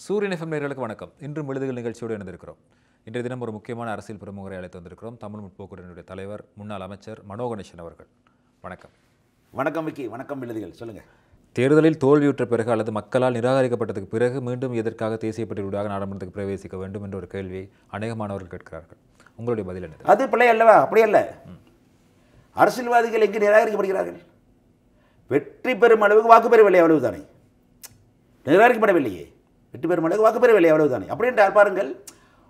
சூரியன் எஃப்எம் நேயர்களுக்கு வணக்கம். இன்றும் விழுதுகள் நிகழ்ச்சியோடு இணைந்திருக்கிறோம். இன்றைய தினம் ஒரு முக்கியமான அரசியல் பிரமுகரை அழைத்து வந்திருக்கிறோம். தமிழ் முற்போக்குடைய தலைவர் முன்னாள் அமைச்சர் மனோ கணேசன் அவர்கள். வணக்கம். வணக்கம் விக்கி. வணக்கம் விழுதுகள். சொல்லுங்கள். தேர்தலில் தோல்வியுற்ற பிறகு அல்லது மக்களால் நிராகரிக்கப்பட்டதுக்கு பிறகு மீண்டும் எதற்காக தேசிய பட்டியலூடாக நாடாளுமன்றத்துக்கு பிரவேசிக்க வேண்டும் என்ற ஒரு கேள்வியை அநேக மாணவர்கள் கேட்கிறார்கள். உங்களுடைய பதில் என்ன? அது பிள்ளை அல்லவா? அப்படி அல்ல. அரசியல்வாதிகள் எங்கு நிராகரிக்கப்படுகிறார்கள்? வெற்றி பெறும் அளவுக்கு வாக்கு பெறவில்லை, அவ்வளவுதானே. நிராகரிக்கப்படவில்லையே, வெற்றி பெறும் அளவுக்கு வாக்கு பெறவில்லை, அவ்வளவுதானே. அப்படி என்றால் பாருங்கள்,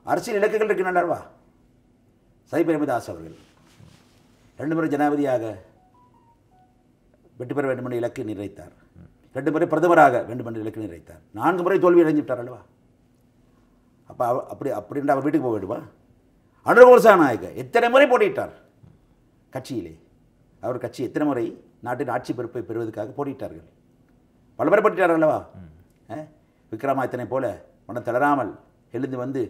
அரசியல் இலக்குகள் இருக்கின்றனவா? சை பிரேமதாஸ் அவர்கள் 2 முறை ஜனாதிபதியாக வெற்றி பெற வேண்டும் என்ற இலக்கு நிர்ணயித்தார். 2 முறை பிரதமராக வேண்டும் என்ற இலக்கு நிர்ணயித்தார். 4 முறை தோல்வி அடைஞ்சுவிட்டார் அல்லவா? அப்போ அப்படின்ற அவர் வீட்டுக்கு போக வேண்டுமா? அனுரகுமார் திசாநாயக்க எத்தனை முறை போட்டியிட்டார் கட்சியிலே. அவர் கட்சி எத்தனை முறை நாட்டின் ஆட்சி பொறுப்பை பெறுவதற்காக போட்டியிட்டார்கள். பல முறை போட்டிட்டார்கள் அல்லவா? விக்ரமாதித்தனை போல மனம் தளராமல் எழுந்து வந்து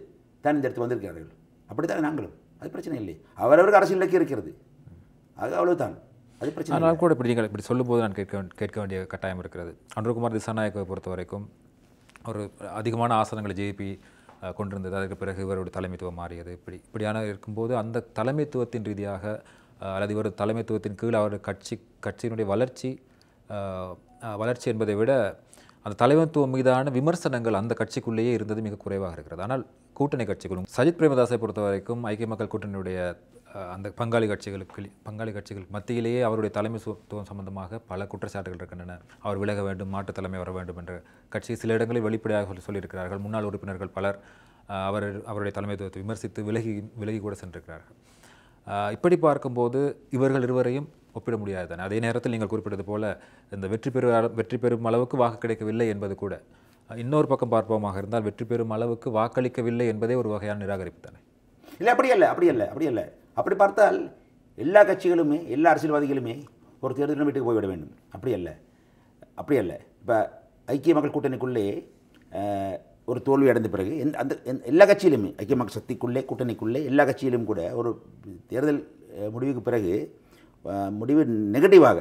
தான் இந்த இடத்துக்கு வந்திருக்கிறார்கள். அப்படித்தான் நாங்களும். அது பிரச்சனை இல்லை. அவரவருக்கு அரசியல் இலக்கு இருக்கிறது. ஆக அவ்வளவுதான். அது பிரச்சனை. ஆனால் கூட இப்படி சொல்லும்போது நான் கேட்க வேண்டிய கட்டாயம் இருக்கிறது. அனுரகுமார் திசாநாயக்கவை பொறுத்த வரைக்கும் ஒரு அதிகமான ஆசனங்களை ஜேபி கொண்டிருந்தது. அதற்கு பிறகு இவருடைய தலைமைத்துவம் மாறியது. இப்படியான இருக்கும்போது அந்த தலைமைத்துவத்தின் ரீதியாக அல்லது இவர் தலைமைத்துவத்தின் கீழ் அவர் கட்சியினுடைய வளர்ச்சி என்பதை விட அந்த தலைமைத்துவம் மீதான விமர்சனங்கள் அந்த கட்சிக்குள்ளேயே இருந்தது மிக குறைவாக இருக்கிறது. ஆனால் கூட்டணி கட்சிகளும் சஜித் பிரேமதாஸை பொறுத்த வரைக்கும் ஐக்கிய மக்கள் கூட்டணியுடைய அந்த பங்காளி கட்சிகளுக்கு மத்தியிலேயே அவருடைய தலைமைத்துவம் சம்பந்தமாக பல குற்றச்சாட்டுகள் இருக்கின்றன. அவர் விலக வேண்டும், மாற்றுத் தலைமை வர வேண்டும் என்ற கட்சி சில இடங்களில் வெளிப்படையாக சொல்லியிருக்கிறார்கள். முன்னாள் உறுப்பினர்கள் பலர் அவருடைய தலைமைத்துவத்தை விமர்சித்து விலகி கூட சென்றிருக்கிறார்கள். இப்படி பார்க்கும்போது இவர்கள் இருவரையும் ஒப்பிட முடியாது தானே. அதே நேரத்தில் நீங்கள் குறிப்பிட்டது போல இந்த வெற்றி பெறும் அளவுக்கு வாக்கு கிடைக்கவில்லை என்பது கூட இன்னொரு பக்கம் பார்ப்போமாக இருந்தால் வெற்றி பெறும் அளவுக்கு வாக்களிக்கவில்லை என்பதே ஒரு வகையான நிராகரிப்பு தானே. இல்லை, அப்படி அல்ல. அப்படி பார்த்தால் எல்லா கட்சிகளுமே எல்லா அரசியல்வாதிகளுமே ஒரு தேர்தல் வீட்டுக்கு போய்விட வேண்டும். அப்படி அல்ல. இப்போ ஐக்கிய மக்கள் கூட்டணிக்குள்ளே ஒரு தோல்வி அடைந்த பிறகு அந்த எல்லா கட்சியிலுமே ஐக்கிய மக்கள் சக்திக்குள்ளே கூட்டணிக்குள்ளே எல்லா கட்சியிலும் கூட ஒரு தேர்தல் முடிவுக்கு பிறகு முடிவு நெகட்டிவாக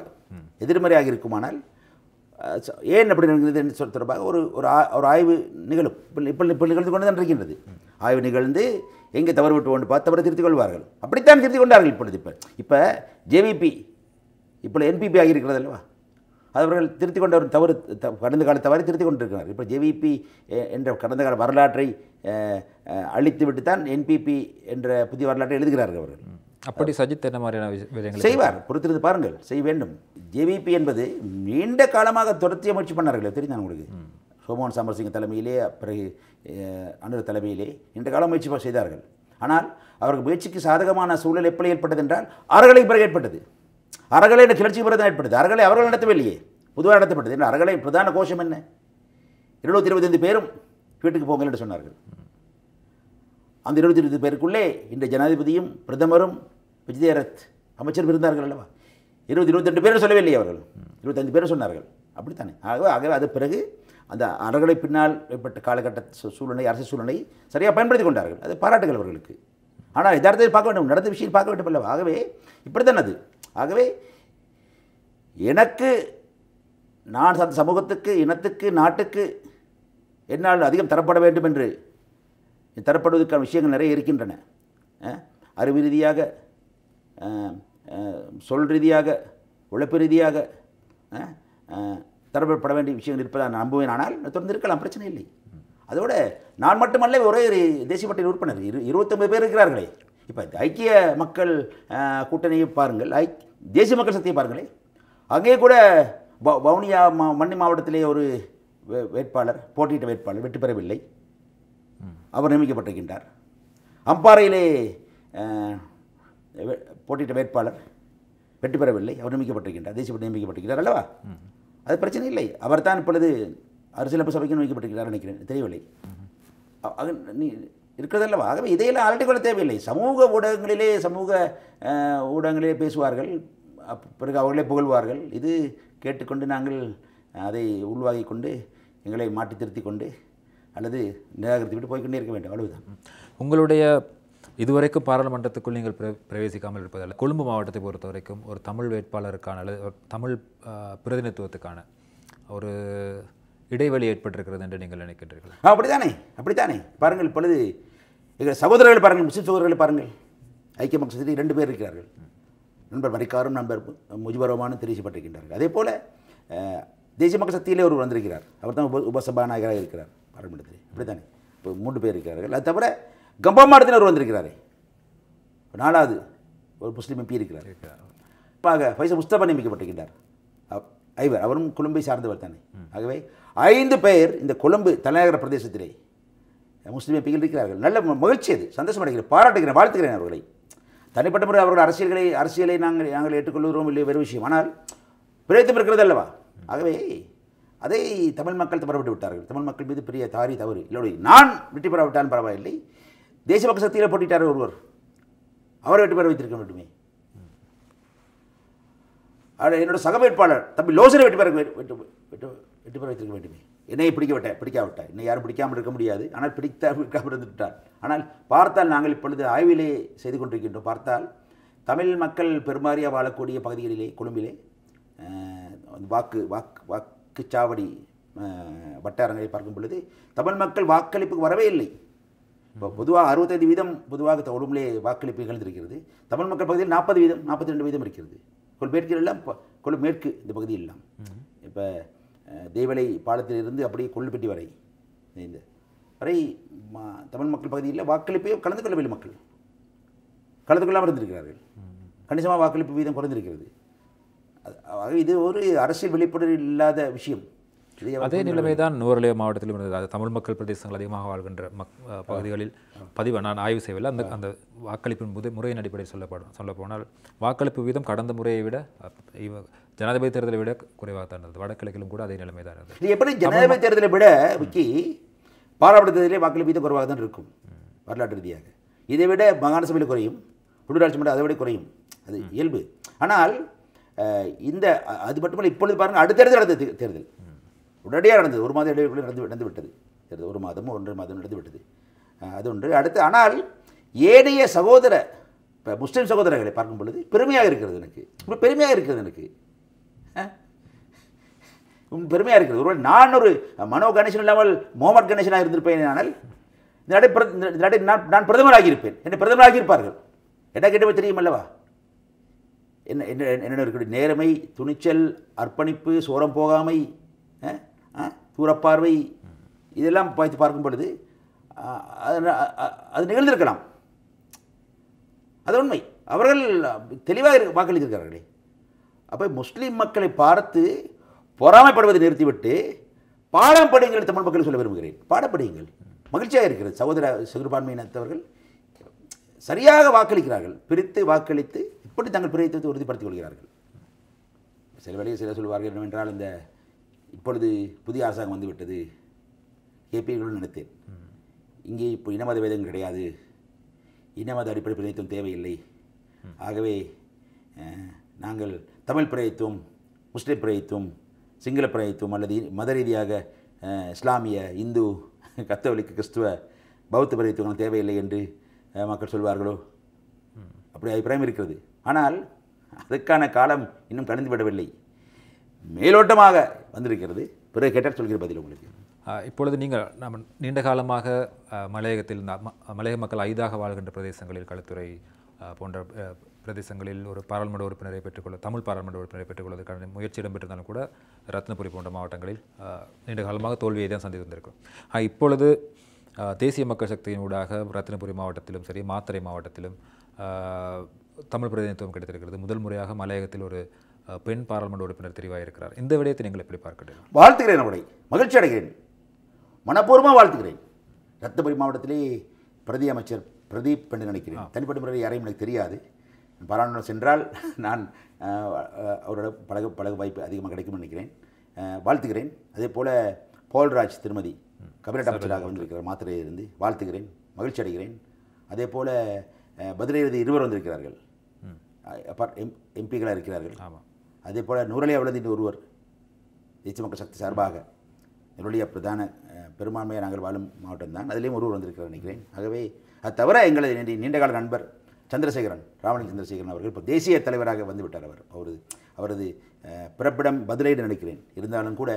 எதிர்மறையாக இருக்குமானால் ஏன் அப்படி நிகழ்கிறது தொடர்பாக ஒரு ஆய்வு நிகழும். இப்போ நிகழ்ந்து கொண்டு தான் இருக்கின்றது. ஆய்வு நிகழ்ந்து எங்கே தவறு விட்டு கொண்டு பார்த்து தவறை திருத்திக் கொள்வார்கள். அப்படித்தான் திருத்திக் கொண்டார்கள். இப்போ ஜேவிபி இப்போ என்பிபி ஆகியிருக்கிறது அல்லவா? அவர்கள் திருத்திக் கொண்ட ஒரு தவறு கடந்த கால தவறை திருத்திக் கொண்டிருக்கிறார். இப்போ ஜேவிபி என்ற கடந்த கால வரலாற்றை அழித்து விட்டு தான் என்பிபி என்ற புதிய வரலாற்றை எழுதுகிறார்கள் அவர்கள். அப்படி சஜித் என்ன மாதிரியான செய்வார்? பொறுத்திருந்து பாருங்கள், செய்ய வேண்டும். ஜேவிபி என்பது நீண்ட காலமாக தொடர்ச்சிய முயற்சி பண்ணார்கள். தெரியும் உங்களுக்கு. சோமோகன் சமரசிங்க தலைமையிலே, பிறகு அனுர தலைமையிலே நீண்ட காலம் முயற்சி செய்தார்கள். ஆனால் அவர்கள் முயற்சிக்கு சாதகமான சூழல் எப்படி ஏற்பட்டது என்றால் அறகலை பிறகு ஏற்பட்டது. அறகலை என்ற கிளர்ச்சி பிறகு ஏற்பட்டது. அறகலை அவர்கள் நடத்தவில்லையே, பொதுவாக நடத்தப்பட்டது. என்று அறகலை பிரதான கோஷம் என்ன? 225 பேரும் வீட்டுக்கு போங்கள் என்று சொன்னார்கள். அந்த 225 பேருக்குள்ளே இந்த ஜனாதிபதியும் பிரதமரும் விஜயரத் அமைச்சரும் இருந்தார்கள் அல்லவா? 22 பேரும் சொல்லவில்லை, அவர்கள் 25 பேரும் சொன்னார்கள். அப்படித்தானே. ஆகவே அது பிறகு அந்த அறகளை பின்னால் ஏற்பட்ட காலகட்ட சூழ்நிலை, அரசு சூழ்நிலை சரியாக பயன்படுத்தி கொண்டார்கள். அது பாராட்டுகள் அவர்களுக்கு. ஆனால் யதார்த்தத்தை பார்க்க வேண்டும், நடந்த விஷயம் பார்க்க வேண்டும் அல்லவா? ஆகவே இப்படித்தான் அது. ஆகவே எனக்கு, நான் அந்த சமூகத்துக்கு, இனத்துக்கு, நாட்டுக்கு என்னால் அதிகம் தரப்பட வேண்டும் என்று தரப்படுவதற்கான விஷயங்கள் நிறைய இருக்கின்றன. அறிவு ரீதியாக, சொல் ரீதியாக, உழைப்பு ரீதியாக தரப்பட வேண்டிய விஷயங்கள் இருப்பதாக நான் நம்புவேன். ஆனால் தொடர்ந்து இருக்கலாம், பிரச்சனை இல்லை. அதோட நான் மட்டுமல்ல, ஒரே ஒரு தேசிய பட்டியல் உறுப்பினர் 29 பேர் இருக்கிறார்களே. இப்போ ஐக்கிய மக்கள் கூட்டணியை பாருங்கள், தேசிய மக்கள் சக்தியை பாருங்களே. அங்கே கூட வவுனியா மன்னி மாவட்டத்திலே ஒரு வேட்பாளர், போட்டியிட்ட வேட்பாளர் வெற்றி பெறவில்லை. அவர் நியமிக்கப்பட்டிருக்கின்றார். அம்பாறையிலே போட்டியிட்ட வேட்பாளர் வெற்றி பெறவில்லை. அவர் நியமிக்கப்பட்டிருக்கின்றார், தேசிய பட்டியல் நியமிக்கப்பட்டிருக்கிறார் அல்லவா? அது பிரச்சனை இல்லை. அவர் தான் இப்பொழுது அரசியலமைப்பு சபைக்கு நியமிக்கப்பட்டிருக்கிறார் நினைக்கிறேன், தெரியவில்லை. நீ இருக்கிறது அல்லவா? ஆகவே இதையெல்லாம் அலட்டிக்கொள்ள தேவையில்லை. சமூக ஊடகங்களிலே பேசுவார்கள், பிறகு அவர்களே புகழ்வார்கள். இது கேட்டுக்கொண்டு நாங்கள் அதை உள்வாங்கிக் கொண்டு எங்களை மாற்றி திருத்தி கொண்டு அல்லது நிராகரித்து விட்டு போய்கொண்டே இருக்க வேண்டும், அவ்வளவுதான். உங்களுடைய இதுவரைக்கும் பாராளுமன்றத்துக்குள் நீங்கள் பிரவேசிக்காமல் இருப்பதால் கொழும்பு மாவட்டத்தை பொறுத்த வரைக்கும் ஒரு தமிழ் வேட்பாளருக்கான அல்லது ஒரு தமிழ் பிரதிநிதித்துவத்துக்கான ஒரு இடைவெளி ஏற்பட்டிருக்கிறது என்று நீங்கள் நினைக்கின்றீர்கள்? அப்படித்தானே பாருங்கள். இப்பொழுது எங்கள் சகோதரர்கள் பாருங்கள், முஸ்லிம் சகோதரர்களை பாருங்கள். ஐக்கிய மக்கள் சக்தியில் 2 பேர் இருக்கிறார்கள். நண்பர் மரிக்காரும் நண்பர் முஜிபுர் ரஹ்மானும் தெரிவிக்கப்பட்டிருக்கின்றார்கள். அதே போல் தேசிய மக்கள் சக்தியிலே ஒருவர் வந்திருக்கிறார். அவர் தான் உபசபாநாயகராக இருக்கிறார் பாராளுமன்றத்தில். அப்படித்தானே இப்போ 3 பேர் இருக்கிறார்கள். அது தவிர கம்பா மாவட்டத்தில் ஒருவர் வந்திருக்கிறாரே, 4வது ஒரு முஸ்லீம் எம்பி இருக்கிறார். ஃபைசல் முஸ்தபா நியமிக்கப்பட்டிருக்கிறார். அவரும் கொழும்பை சார்ந்தவர் தானே. ஆகவே 5 பேர் இந்த கொழும்பு தலைநகர பிரதேசத்திலே முஸ்லீம் எம்பிகள் இருக்கிறார்கள். நல்ல மகிழ்ச்சி, அது சந்தோஷம் அடைகிறேன், பாராட்டுகிறேன், வாழ்த்துகிறேன் அவர்களை. தனிப்பட்ட முறை அவர்கள் அரசியலை நாங்கள் ஏற்றுக்கொள்கிறோம் இல்லை வேறு விஷயம். ஆனால் பிரயத்தம் இருக்கிறது அல்லவா. ஆகவே அதை தமிழ் மக்கள் தவறவிட்டு விட்டார்கள். தமிழ் மக்கள் மீது பெரிய தவறு இல்லை. நான் வெற்றி பெறாவிட்டாலும் பரவாயில்லை, தேசிய மக்கள் சக்தியில் போட்டிட்டார் ஒருவர், அவரை வெற்றி பெற வைத்திருக்க வேண்டுமே. என்னோட சக வேட்பாளர் தம்பி லோசனை வெற்றி பெற வைத்திருக்க வேண்டுமே. என்னையை பிடிக்காவிட்டார். என்னை யாரும் பிடிக்காமல் இருக்க முடியாது. ஆனால் பிடிக்காமல் இருந்துவிட்டார். ஆனால் பார்த்தால் நாங்கள் இப்பொழுது ஆய்விலே செய்து கொண்டிருக்கின்றோம். பார்த்தால் தமிழ் மக்கள் பெருமாறியாக வாழக்கூடிய பகுதிகளிலே கொழும்பிலே வாக்குச்சாவடி வட்டாரங்களை பார்க்கும் பொழுது தமிழ் மக்கள் வாக்களிப்புக்கு வரவே இல்லை. இப்போ பொதுவாக 65% பொதுவாக கொழும்பிலே வாக்களிப்பு நிகழ்ந்திருக்கிறது. தமிழ் மக்கள் பகுதியில் 40%, 42% இருக்கிறது. கொள்மேற்கிலெல்லாம் கொள்ளும் மேற்கு இந்த பகுதியில் எல்லாம் இப்போ தேவலை பாலத்திலிருந்து அப்படியே கொள்ளுப்பட்டி வரை இந்த வரை தமிழ் மக்கள் பகுதியில் வாக்களிப்பையும் கலந்து கொள்ளவில்லை. மக்கள் கலந்து கொள்ளாமல் இருந்திருக்கிறார்கள். கணிசமாக வாக்களிப்பு வீதம் குறைந்திருக்கிறது. இது ஒரு அரசியல் வெளிப்பாடு இல்லாத விஷயம். அதே நிலைமை தான் நுவரெலியா மாவட்டத்திலும் இருந்தது. அது தமிழ் மக்கள் பிரதேசங்கள் அதிகமாக வாழ்கின்ற பகுதிகளில் நான் ஆய்வு செய்யவில்லை. அந்த வாக்களிப்பின் முறையின் அடிப்படையில் சொல்லப்போனால் வாக்களிப்பு வீதம் கடந்த முறையை விட ஜனாதிபதி தேர்தலை விட குறைவாக தான் இருந்தது. வடகிழக்கிலும் கூட அதே நிலைமை தான் இருந்தது. இது எப்படி ஜனாதிபதி தேர்தலை விட பாராளுமன்ற தேர்தலில் வாக்களிப்பு வீதம் குறைவாக தான் இருக்கும் வரலாற்று ரீதியாக. இதை விட மாகாண சபையில் குறையும், உள்ளூராட்சி மன்றம் அதை விட குறையும், அது இயல்பு. ஆனால் அது மட்டுமல்ல, இப்பொழுது பாருங்கள், அடுத்தடுத்து நடந்தது தேர்தல் உடனடியாக நடந்தது. 1 மாத இடைவெளிக்குள்ளே நடந்து விட்டது தேர்தல். 1 மாதமோ 1.5 மாதம் நடந்து விட்டது. அது ஒன்று. அடுத்து ஆனால் ஏனைய இப்போ முஸ்லீம் சகோதரர்களை பார்க்கும் பொழுது பெருமையாக இருக்கிறது எனக்கு. பெருமையாக இருக்கிறது. ஒருவேளை நான் ஒரு மனோ கணேசன் இல்லாமல் முகமது கணேசனாக இருந்திருப்பேன். ஆனால் இந்த நாட்டை நான் பிரதமராகியிருப்பேன். என்னை பிரதமராகியிருப்பார்கள். என்ன கேட்டவே தெரியும் அல்லவா. என்ன இருக்கக்கூடிய நேர்மை, துணிச்சல், அர்ப்பணிப்பு, சோரம் போகாமை, தூரப்பார்வை, இதெல்லாம் பார்க்கும் பொழுது அது நிகழ்ந்திருக்கலாம். அது உண்மை. அவர்கள் தெளிவாக வாக்களித்திருக்கிறார்களே. அப்போ முஸ்லீம் மக்களை பார்த்து பொறாமைப்படுவதை நிறுத்திவிட்டு பாடம் படியுங்கள் தமிழ் மக்களுக்கு சொல்ல விரும்புகிறேன். பாடப்படியுங்கள். மகிழ்ச்சியாக இருக்கிறது. சிறுபான்மையினத்தவர்கள் சரியாக வாக்களிக்கிறார்கள். பிரித்து வாக்களித்து இப்படி தங்கள் பிரயத்தனத்தை உறுதிப்படுத்திக் கொள்கிறார்கள். சில வேளையில் சிலர் சொல்வார்கள் என்னவென்றால், இந்த இப்பொழுது புதிய அரசாங்கம் வந்துவிட்டது, கேபிகளுடன் நினைத்தேன், இங்கே இப்போ இனமத வேதம் கிடையாது, இனமத அடிப்படை பிரதித்துவம் தேவையில்லை, ஆகவே நாங்கள் தமிழ் பிரதித்துவம், முஸ்லிம் பிரதித்துவம், சிங்கள பிரதித்துவம் அல்லது மத ரீதியாக இஸ்லாமிய, இந்து, கத்தோலிக்க, கிறிஸ்துவ, பௌத்த பிரதித்துவங்கள் தேவையில்லை என்று மக்கள் சொல்வார்களோ, அப்படி அபிப்பிராயம் இருக்கிறது. ஆனால் அதுக்கான காலம் இன்னும் கடந்து விடவில்லை, மேலோட்டமாக வந்திருக்கிறது. பிறகு கேட்டால் சொல்கிற பதில் உங்களுக்கு. இப்பொழுது நீங்கள் நம்ம நீண்ட காலமாக மலையகத்தில் மலையக மக்கள் ஐதாக வாழ்கின்ற பிரதேசங்களில் களுத்துறை போன்ற பிரதேசங்களில் ஒரு பாராளுமன்ற உறுப்பினரை பெற்றுக்கொள்ள, தமிழ் பாராளுமன்ற உறுப்பினரை பெற்றுக்கொள்வதற்கான முயற்சி இடம்பெற்றிருந்தாலும் கூட ரத்னபுரி போன்ற மாவட்டங்களில் நீண்ட காலமாக தோல்வியை தான் சந்தித்து வந்திருக்கும். இப்பொழுது தேசிய மக்கள் சக்தியின் ஊடாக ரத்னபுரி மாவட்டத்திலும் சரி, மாத்தறை மாவட்டத்திலும் தமிழ் பிரதிநிதித்துவம் கிடைத்திருக்கிறது. முதல் முறையாக மலையகத்தில் ஒரு பெண் பாராளுமன்ற உறுப்பினர் தெரிவாக இருக்கிறார். இந்த விடயத்தை நீங்கள் எப்படி பார்க்கிறீர்கள்? வாழ்த்துகிறேன், அவரை மகிழ்ச்சி அடைகிறேன், மனப்பூர்வமாக வாழ்த்துகிறேன். ரத்னபுரி மாவட்டத்திலே பிரதி அமைச்சர் பிரதீப் என்று நினைக்கிறேன். தனிப்பட்ட முறையில் யாரையும் எனக்கு தெரியாது. பாராளுமன்றம் சென்றால் நான் அவரோட பழக வாய்ப்பு அதிகமாக கிடைக்கும்னு நினைக்கிறேன். வாழ்த்துகிறேன். அதே போல் போல்ராஜ் திருமதி கபினட் அமைச்சராக வந்திருக்கிறார் மாத்திரையிலிருந்து, வாழ்த்துகிறேன், மகிழ்ச்சி அடைகிறேன். அதே போல் பதிலிருந்து 2 வந்திருக்கிறார்கள், எம்பிகளாக இருக்கிறார்கள். அதே போல் நுவரெலியா விழுந்து ஒருவர் தேசிய மக்கள் சக்தி சார்பாக, நுவரெலியா பிரதான பெரும்பான்மையாக நாங்கள் வாழும் மாவட்டம் தான், அதிலேயும் ஒருவர் வந்திருக்கிறார் நினைக்கிறேன். ஆகவே அது தவிர எங்களது நீண்டகால நண்பர் சந்திரசேகரன், ராவணன் சந்திரசேகரன் அவர்கள் இப்போ தேசிய தலைவராக வந்துவிட்டார். அவரது பிறப்பிடம் பதிலைடு நினைக்கிறேன். இருந்தாலும் கூட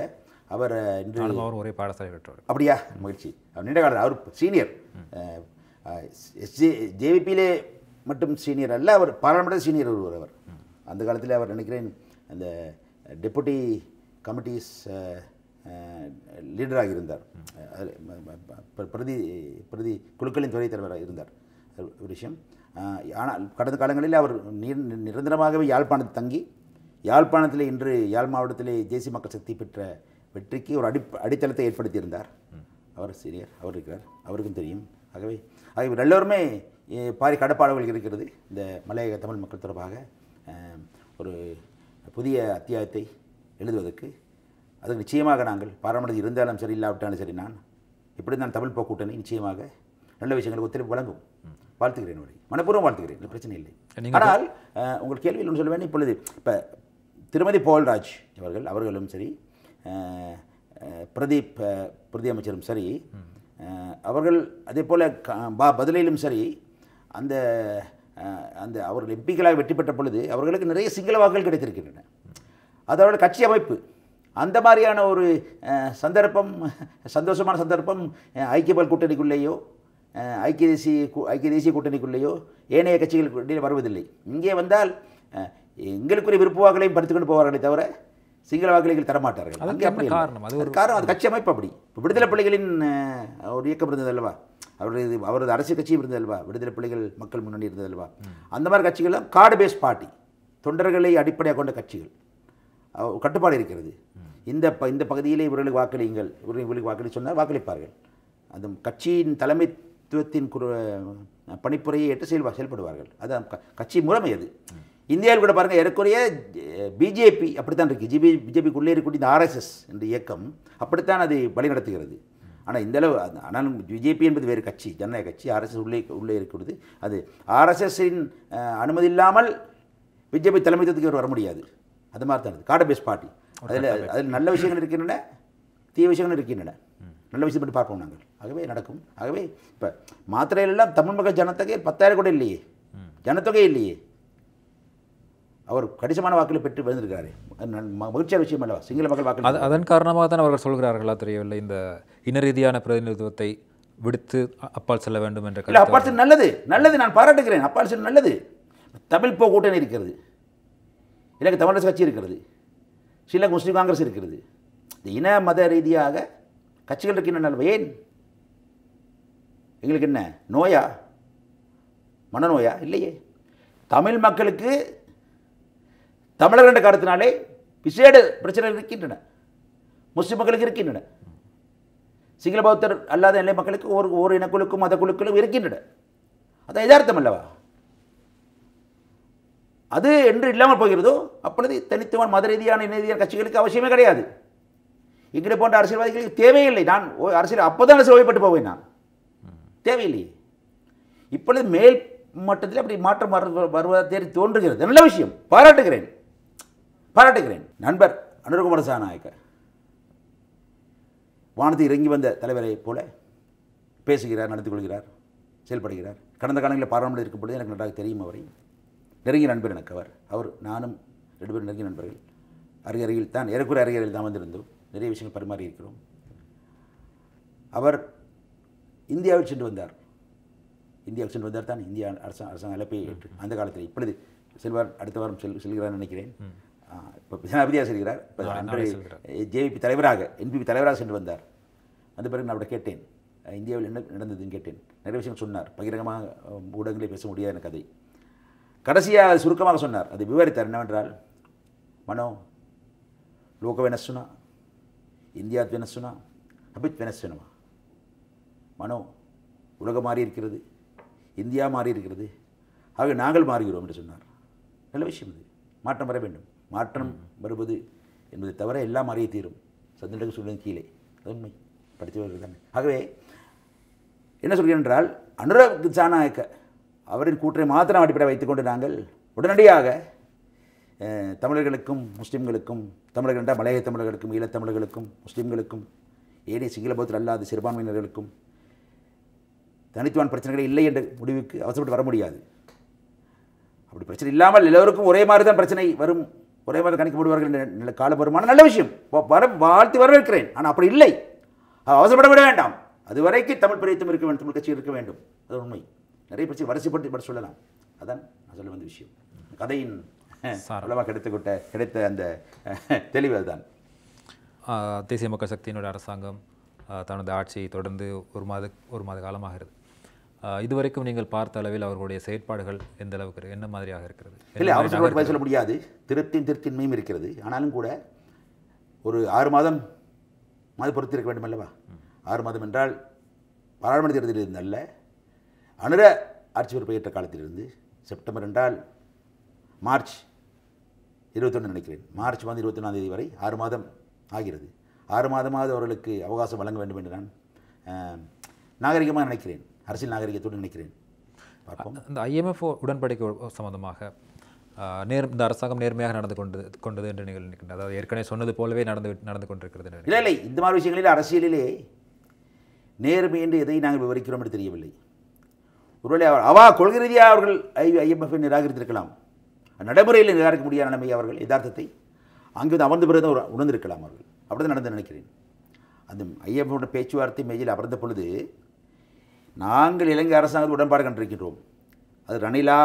அவர் இன்று அவர் ஒரே பாடசாலை பெற்றவர். அப்படியா? மகிழ்ச்சி. அவர் நீண்ட காலம், அவர் சீனியர் ஜேவிபியிலே மட்டும் சீனியர் அல்ல, அவர் பாராளுமன்ற சீனியர் ஒருவர். அவர் அந்த காலத்தில் அவர் நினைக்கிறேன் அந்த டெபுட்டி கமிட்டிஸ் லீடராக இருந்தார், பிரதி குழுக்களின் துறை தலைவராக இருந்தார். ஒரு விஷயம். ஆனால் கடந்த காலங்களில் அவர் நிரந்தரமாகவே யாழ்ப்பாணத்தில் தங்கி யாழ்ப்பாணத்தில் இன்று யாழ் மாவட்டத்திலே தேசிய மக்கள் சக்தி பெற்ற வெற்றிக்கு ஒரு அடித்தளத்தை ஏற்படுத்தியிருந்தார். அவர் சீனியர், அவர் இருக்கிறார், அவருக்கும் தெரியும். ஆகவே எல்லோருமே பாரி கடப்பாடுகள் இருக்கிறது. இந்த மலையக தமிழ் மக்கள் தொடர்பாக ஒரு புதிய அத்தியாயத்தை எழுதுவதற்கு அது நிச்சயமாக நாங்கள் பாராளுமன்றத்தில் இருந்தாலும் சரி இல்லாவிட்டாலும் சரி நான் இப்படி நான் தமிழ் போக்கூட்டணி நிச்சயமாக நல்ல விஷயங்களுக்கு ஒத்துழைப்பு வழங்கும். வாழ்த்துக்கிறேன், வரை மனப்பூர்வம் வாழ்த்துக்கிறேன், பிரச்சனை இல்லை. ஆனால் உங்கள் கேள்வியில் ஒன்று சொல்ல வேண்டும். இப்பொழுது இப்போ திருமதி போல்ராஜ் அவர்களும் சரி, பிரதி அமைச்சரும் சரி, அவர்கள் அதே போல் பதிலிலும் சரி, அந்த அந்த அவர்கள் எம்பிக்களாக வெற்றி பெற்ற பொழுது அவர்களுக்கு நிறைய சிங்கள வாக்குகள் கிடைத்திருக்கின்றன. அது அவர்கள் கட்சி அமைப்பு. அந்த மாதிரியான ஒரு சந்தர்ப்பம், சந்தோஷமான சந்தர்ப்பம் ஐக்கிய மக்கள் கூட்டணிக்குள்ளேயோ ஐக்கிய தேசிய கூட்டணிக்குள்ளேயோ ஏனைய கட்சிகளுக்குள்ளே வருவதில்லை. இங்கே வந்தால் எங்களுக்குரிய விருப்ப வாக்குகளையும் பறித்துக்கொண்டு போவார்களே தவிர சிங்கள வாக்குகள் தரமாட்டார்கள். காரணம் அது கட்சி அமைப்பு அப்படி. இப்போ விடுதலை புலிகளின் ஒரு இயக்கம் இருந்தது அல்லவா, அவரது அரசியல் கட்சியும் இருந்தது அல்லவா, விடுதலை புலிகள் மக்கள் முன்னணி இருந்தது அல்லவா. அந்த மாதிரி கட்சிகள்லாம் கார்டு பேஸ் பார்ட்டி, தொண்டர்களை அடிப்படையாக கொண்ட கட்சிகள், கட்டுப்பாடு இருக்கிறது. இந்த பகுதியிலே இவர்களுக்கு வாக்களியுங்கள், இவர்களுக்கு வாக்களி சொன்னால் வாக்களிப்பார்கள். அந்த கட்சியின் தலைமைத்துவத்தின் பணிப்புரையை ஏற்று செயல்படுவார்கள். அதுதான் கட்சி முறைமை. அது இந்தியாவில் கூட பாருங்கள், ஏறக்குறைய பிஜேபி அப்படித்தான் இருக்குது. பிஜேபிக்குள்ளே இருக்கக்கூடிய இந்த ஆர்எஸ்எஸ் என்ற இயக்கம் அப்படித்தான் அது வழி நடத்துகிறது. ஆனால் இந்தளவு ஆனாலும் பிஜேபி என்பது வேறு கட்சி, ஜனநாயக கட்சி. ஆர்எஸ்எஸ் உள்ளே இருக்கிறது. அது ஆர்எஸ்எஸ்ஸின் அனுமதி இல்லாமல் பிஜேபி தலைமைத்துவத்துக்கு வர முடியாது. அது மாதிரி தான் கார்டு பேஸ் பார்ட்டி. அதில் நல்ல விஷயங்கள் இருக்கின்றன, தீய விஷயங்கள் இருக்கின்றன. நல்ல விஷயம் பற்றி பார்ப்போம் நாங்கள். ஆகவே நடக்கும். ஆகவே இப்போ மாத்திரையிலெல்லாம் தமிழ் மக்கள் ஜனத்தொகை 10,000 கூட இல்லையே, ஜனத்தொகை இல்லையே. அவர் கணிசமான வாக்குகளை பெற்று வந்திருக்கிறாரு. மகிழ்ச்சியான விஷயம் அல்லவா சிங்கள மக்கள் வாக்கு. அதன் காரணமாக தான் அவர்கள் சொல்கிறார்களா தெரியவில்லை, இந்த இன ரீதியான பிரதிநிதித்துவத்தை விடுத்து அப்பால் செல்ல வேண்டும் என்ற. இல்லை, அப்பால் செல்ல நல்லது, நான் பாராட்டுகிறேன். அப்பால் செல்ல நல்லது. தமிழ் போ கூட்டணி இருக்கிறது, இலங்கை தமிழரசு கட்சி இருக்கிறது, ஸ்ரீலங்கா முஸ்லீம் காங்கிரஸ் இருக்கிறது. இந்த இன மத ரீதியாக கட்சிகள் இருக்கின்றன. ஏன் எங்களுக்கு என்ன நோயா, மனநோயா? இல்லையே. தமிழ் மக்களுக்கு தமிழர் என்ற காரணத்தினாலே விசேட பிரச்சனைகள் இருக்கின்றன, முஸ்லிம் மக்களுக்கு இருக்கின்றன, சிங்கள பௌத்தர் அல்லாத நிலை மக்களுக்கு ஒரு இனக்குழுக்கும் மத குழுக்களும் இருக்கின்றன. அதான் யதார்த்தம் அல்லவா? அது என்று இல்லாமல் போகிறதோ அப்பொழுது தனித்துவமான மத ரீதியான இன ரீதியான கட்சிகளுக்கு அவசியமே கிடையாது. எங்களை போன்ற அரசியல்வாதிகளுக்கு தேவையில்லை. நான் அரசியல் அப்போதான் அரசியல் ஓய்வுபட்டு போவேன், நான் தேவையில்லையே. இப்பொழுது மேல் மட்டத்தில் அப்படி மாற்றம் வருவதாக தோன்றுகிறது. நல்ல விஷயம், பாராட்டுகிறேன். நண்பர் அனுரகுமார திசாநாயக்க வானத்தில் இறங்கி வந்த தலைவரை போல பேசுகிறார், நடந்து கொள்கிறார், செயல்படுகிறார். கடந்த காலங்களில் பாராளுமன்றம் இருக்கும் பொழுது எனக்கு நன்றாக தெரியும். அவரை நெருங்கிய நண்பர் எனக்கு. அவர் நானும் 2 பேரும் நெருங்கிய நண்பர்கள். அருகருகில் தான், ஏறக்குறை அருகருகில் தான் வந்திருந்தோம். நிறைய விஷயங்கள் பரிமாறி இருக்கிறோம். அவர் இந்தியாவில் சென்று வந்தார். தான் இந்திய அரசாங்க அழைப்பை ஏற்று அந்த காலத்தில். இப்பொழுது செல்வார், அடுத்த வாரம் செல்கிறார் நினைக்கிறேன். இப்போ ஜனாதிபதியாக செல்கிறார். இப்போ அன்று ஜேவிபி தலைவராக, என்பிபி தலைவராக சென்று வந்தார். அந்த பிறகு நான் அவரை கேட்டேன், இந்தியாவில் என்ன நடந்ததுன்னு கேட்டேன். நிறைய விஷயம் சொன்னார். பகிரங்கமாக ஊடகங்களே பேச முடியாத கதை. கடைசியாக சுருக்கமாக சொன்னார். அதை விவரித்தார். என்னவென்றால், மனோ லோக வெனசுனா, இந்தியாத் வெனசுனா, அபித் வெனசுனவா. மனோ, உலகம் மாறி இருக்கிறது, இந்தியா மாறி இருக்கிறது, ஆக நாங்கள் மாறுகிறோம் என்று சொன்னார். நல்ல விஷயம். இது மாற்றம் வர வேண்டும். மாற்றம் வருவது என்பதை தவிர எல்லாம் மாறிய தீரும். சந்திரனுக்கு சூழலின் கீழே, அது உண்மை, படித்தவர்கள் தானே. ஆகவே என்ன சொல்கிறேன் என்றால், அனுரகுமார திசாநாயக்க அவரின் கூற்றை மாத்திரம் அடிப்படை வைத்துக்கொண்டு நாங்கள் உடனடியாக தமிழர்களுக்கும் முஸ்லீம்களுக்கும், தமிழர்கள் என்றால் மலைய தமிழர்களுக்கும், ஈழத்தமிழர்களுக்கும், முஸ்லீம்களுக்கும், ஏனைய சிங்கள பௌத்தர் அல்லாத சிறுபான்மையினர்களுக்கும் தனித்துவான பிரச்சனைகள் இல்லை என்ற முடிவுக்கு அவசரப்பட்டு வர முடியாது. அப்படி பிரச்சனை இல்லாமல் எல்லோருக்கும் ஒரே மாதிரி தான் பிரச்சனை வரும் ஒரே மாதிரி கணிக்கப்படுவார்கள் என்ற காலபெருமான நல்ல விஷயம், வாழ்த்து வரவேற்கிறேன். ஆனால் அப்படி இல்லை, அவசரப்பட விட வேண்டாம். அதுவரைக்கும் தமிழ் பிரயத்தம் இருக்க வேண்டும், தமிழ் கட்சி இருக்க வேண்டும். அது உண்மை. நிறைய பிரச்சனை வரிசைப்படுத்தி சொல்லலாம். அதான் நான் சொல்ல வந்த விஷயம். கதையின் அளவாக கிடைத்த அந்த தெளிவு அதுதான். தேசிய மக்கள் சக்தியினுடைய அரசாங்கம் தனது ஆட்சியை தொடர்ந்து ஒரு மாத காலமாகிறது. இதுவரைக்கும் நீங்கள் பார்த்த அளவில் அவர்களுடைய செயற்பாடுகள் எந்த அளவுக்கு என்ன மாதிரியாக இருக்கிறது? இல்லை, அவசரப்பட்டு சொல்ல முடியாது. திருப்தின்மையும் இருக்கிறது. ஆனாலும் கூட ஒரு 6 மாதம் பொறுத்து இருக்க வேண்டும் அல்லவா? 6 மாதம் என்றால் பாராளுமன்ற தேர்தலில் அல்ல, அனுர ஆட்சி பொறுப்பேற்ற காலத்திலிருந்து. செப்டம்பர் என்றால் மார்ச் 21 நினைக்கிறேன். மார்ச் 21 வரை 6 மாதம் ஆகிறது. 6 மாதமாவது அவர்களுக்கு அவகாசம் வழங்க வேண்டும் என்று நான் நாகரிகமாக நினைக்கிறேன், அரசியல் நாகரிகத்தோடு நினைக்கிறேன். பார்ப்போம். இந்த IMF உடன்படிக்கை சம்பந்தமாக இந்த அரசாங்கம் நேர்மையாக நடந்து கொண்டது என்று நீங்கள் நினைக்கின்றனர்? அதாவது ஏற்கனவே சொன்னது போலவே நடந்து கொண்டிருக்கிறது? இல்லை, இந்த மாதிரி விஷயங்களில் அரசியலிலே நேர்மை என்று எதை நாங்கள் விவரிக்கிறோம் என்று தெரியவில்லை. ஒருவேளை கொள்கை ரீதியாக அவர்கள் IMF-ஐ நிராகரித்திருக்கலாம். நடைமுறையில் நிராகரிக்க முடியாத நிலைமை அவர்கள் யதார்த்தத்தை அங்கு அமர்ந்த பிறகு உணர்ந்திருக்கலாம். அவர்கள் அப்படிதான் நடந்து நினைக்கிறேன். அந்த IMF பேச்சுவார்த்தை மேஜில் அமர்ந்த பொழுது நாங்கள் இலங்கை அரசாங்கத்தில் உடன்பாடு கண்டிருக்கின்றோம். அது ரணிலா,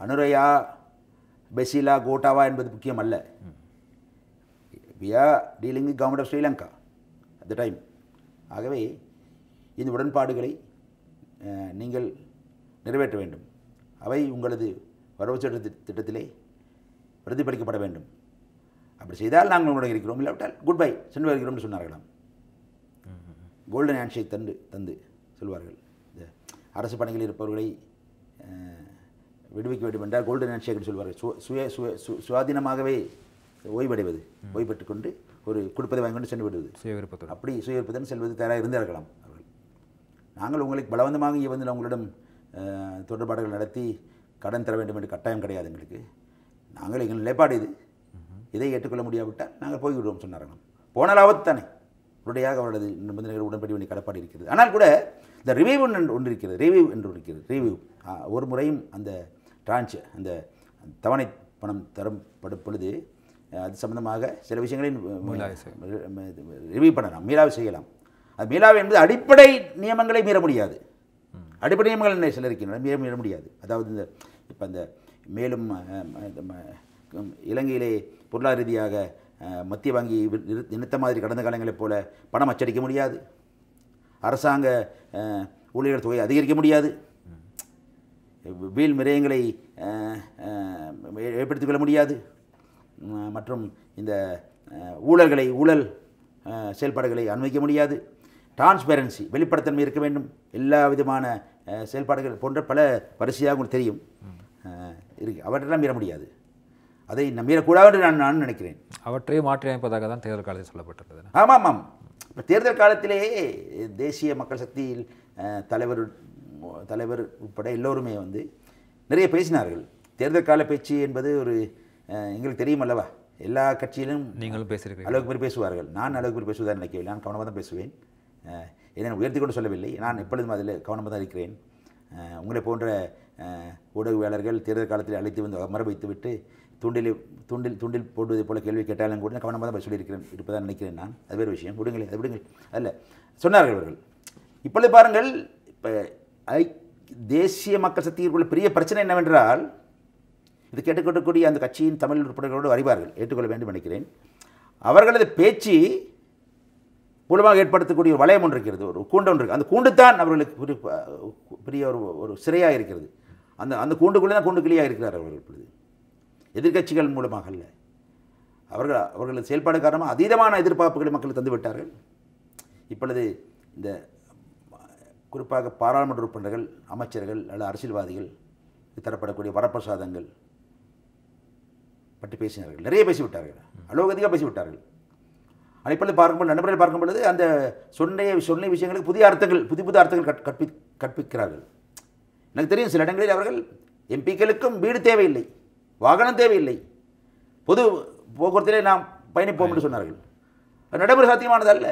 அனுரையா, பெசிலா, கோட்டாவா என்பது முக்கியம் அல்ல. we are dealing with government of Sri Lanka at the time. ஆகவே இந்த உடன்பாடுகளை நீங்கள் நிறைவேற்ற வேண்டும். அவை உங்களது வரவு செலவு திட்டத்திலே பிரதிபலிக்கப்பட வேண்டும். அப்படி செய்தால் நாங்கள் உங்களுடன் இருக்கிறோம், இல்லாவிட்டால் குட் பை சென்று வருகிறோம் என்று சொன்னார்களாம். கோல்டன் ஹேண்ட் ஷேக் தந்து சொல்வார்கள். இந்த அரசு பணிகளில் இருப்பவர்களை விடுவிக்க வேண்டும் என்றால் கோல்டன் ஹேண்ட் ஷேக் சொல்வார்கள். சுயாதீனமாகவே ஓய்வடைவது, ஓய்வு பெற்றுக்கொண்டு ஒரு கொடுப்பதை வாங்கி கொண்டு சென்று விடுவது, அப்படி சுய விருப்பத்துடன் செல்வது தயாராக இருந்தார்களாம் அவர்கள். நாங்கள் உங்களுக்கு பலவந்தமாக இங்கே வந்து உங்களிடம் தொடர்பாடுகள் நடத்தி கடன் தர வேண்டும் என்று கட்டாயம் கிடையாது எங்களுக்கு. நாங்கள் எங்கள் நிலைப்பாடு இது, இதை ஏற்றுக்கொள்ள முடியாவிட்டால் நாங்கள் போய்விடுவோம் சொன்னார்களாம். போனால் ஆபத்து தானே, உடனடியாக அவரது நிபந்தனைகள் உடன்படி வேண்டிய கடப்பாடு இருக்கிறது. ஆனால் கூட இந்த ரிவ்யூ ஒன்று இருக்கிறது, ரிவ்யூ ஒரு முறையும் அந்த டிரான்ச் அந்த தவணை பணம் தரப்படும் பொழுது அது சம்பந்தமாக சில விஷயங்களை ரிவ்யூ பண்ணலாம், மீளாவை செய்யலாம். அது மீளாவை என்பது அடிப்படை நியமங்களை மீற முடியாது. அடிப்படை நியமங்கள் சில இருக்கின்றன, மீற முடியாது. அதாவது இப்போ இந்த மேலும் இலங்கையிலே பொருளாதார ரீதியாக மத்திய வங்கி நினைத்த மாதிரி கடந்த காலங்களைப் போல பணம் அச்சடிக்க முடியாது, அரசாங்க ஊழியர் தொகையை அதிகரிக்க முடியாது, வீல் விரயங்களை ஏற்படுத்திக் கொள்ள முடியாது, மற்றும் இந்த ஊழல் செயல்பாடுகளை அனுமதிக்க முடியாது. டிரான்ஸ்பேரன்சி, வெளிப்படைத்தன்மை இருக்க வேண்டும். எல்லா விதமான செயல்பாடுகள் போன்ற பல வரிசையாக உங்களுக்கு தெரியும் இருக்கு, அவற்றெல்லாம் மீற முடியாது. அதை மீறக்கூடாது என்று நான் நினைக்கிறேன். அவற்றையும் மாற்றி அமைப்பதாக தான் தேர்தல் காலத்தில் சொல்லப்பட்டிருந்தது. ஆமாம். இப்போ தேர்தல் காலத்திலேயே தேசிய மக்கள் சக்தியில் தலைவர் உட்பட எல்லோருமே வந்து நிறைய பேசினார்கள். தேர்தல் கால பேச்சு என்பது ஒரு எங்களுக்கு தெரியும் அல்லவா, எல்லா கட்சியிலும் நீங்களும் பேசுகிறீர்கள், அளவுக்கு பேர் பேசுவார்கள். நான் அளவுக்கு பேர் பேசுவதாக நினைக்கவில்லை, நான் கவனமாக தான் பேசுவேன். என்னை உயர்த்தி கொண்டு சொல்லவில்லை, நான் எப்பொழுதும் அதில் கவனமாக தான் இருக்கிறேன். உங்களை போன்ற ஊடகவியாளர்கள் தேர்தல் காலத்தில் அழைத்து வந்து அமர வைத்து விட்டு துண்டில் போடுவதை போல கேள்வி கேட்டாலும் கூட கவனமாக தான் இருப்பதாக நினைக்கிறேன் நான். அது வேறு விஷயம், விடுங்கள். அதில் சொன்னார்கள் அவர்கள். இப்பொழுது பாருங்கள், இப்போ தேசிய மக்கள் சக்திக்குள்ள பெரிய பிரச்சனை என்னவென்றால், இது கேட்டுக்கொள்ளக்கூடிய அந்த கட்சியின் தமிழ் உறுப்பினர்களோடு அறிவார்கள், ஏற்றுக்கொள்ள வேண்டும் நினைக்கிறேன். அவர்களது பேச்சு மூலமாக ஏற்படுத்தக்கூடிய ஒரு வளையம் ஒன்று இருக்கிறது, ஒரு கூண்டு ஒன்று இருக்குது. அந்த கூண்டு தான் அவர்களுக்கு பெரிய ஒரு சிறையாக இருக்கிறது. அந்த கூண்டுக்குள்ளே தான் கூண்டு கிளியாக இருக்கிறார் அவர்கள். இப்பொழுது எதிர்க்கட்சிகள் மூலமாக அல்ல, அவர்களது செயல்பாடு காரணமாக அதீதமான எதிர்பார்ப்புகளை மக்கள் தந்து விட்டார்கள். இப்பொழுது இந்த குறிப்பாக பாராளுமன்ற உறுப்பினர்கள், அமைச்சர்கள் அல்லது அரசியல்வாதிகள் தரப்படக்கூடிய வரப்பிரசாதங்கள் பற்றி பேசினார்கள், நிறைய பேசிவிட்டார்கள், அளவுக்கு அதிகமாக பேசிவிட்டார்கள். ஆனால் இப்பொழுது பார்க்கும்போது நடைமுறையில் பார்க்கும் பொழுது அந்த சொன்ன விஷயங்களுக்கு புதிய அர்த்தங்கள் கற்பிக்கிறார்கள். எனக்கு தெரியும், சில இடங்களில் அவர்கள் எம்பிக்களுக்கும் வீடு தேவையில்லை, வாகனம் தேவையில்லை, பொது போக்குவரத்திலே நாம் பயணிப்போம் என்று சொன்னார்கள். நடைமுறை சாத்தியமானது அல்ல.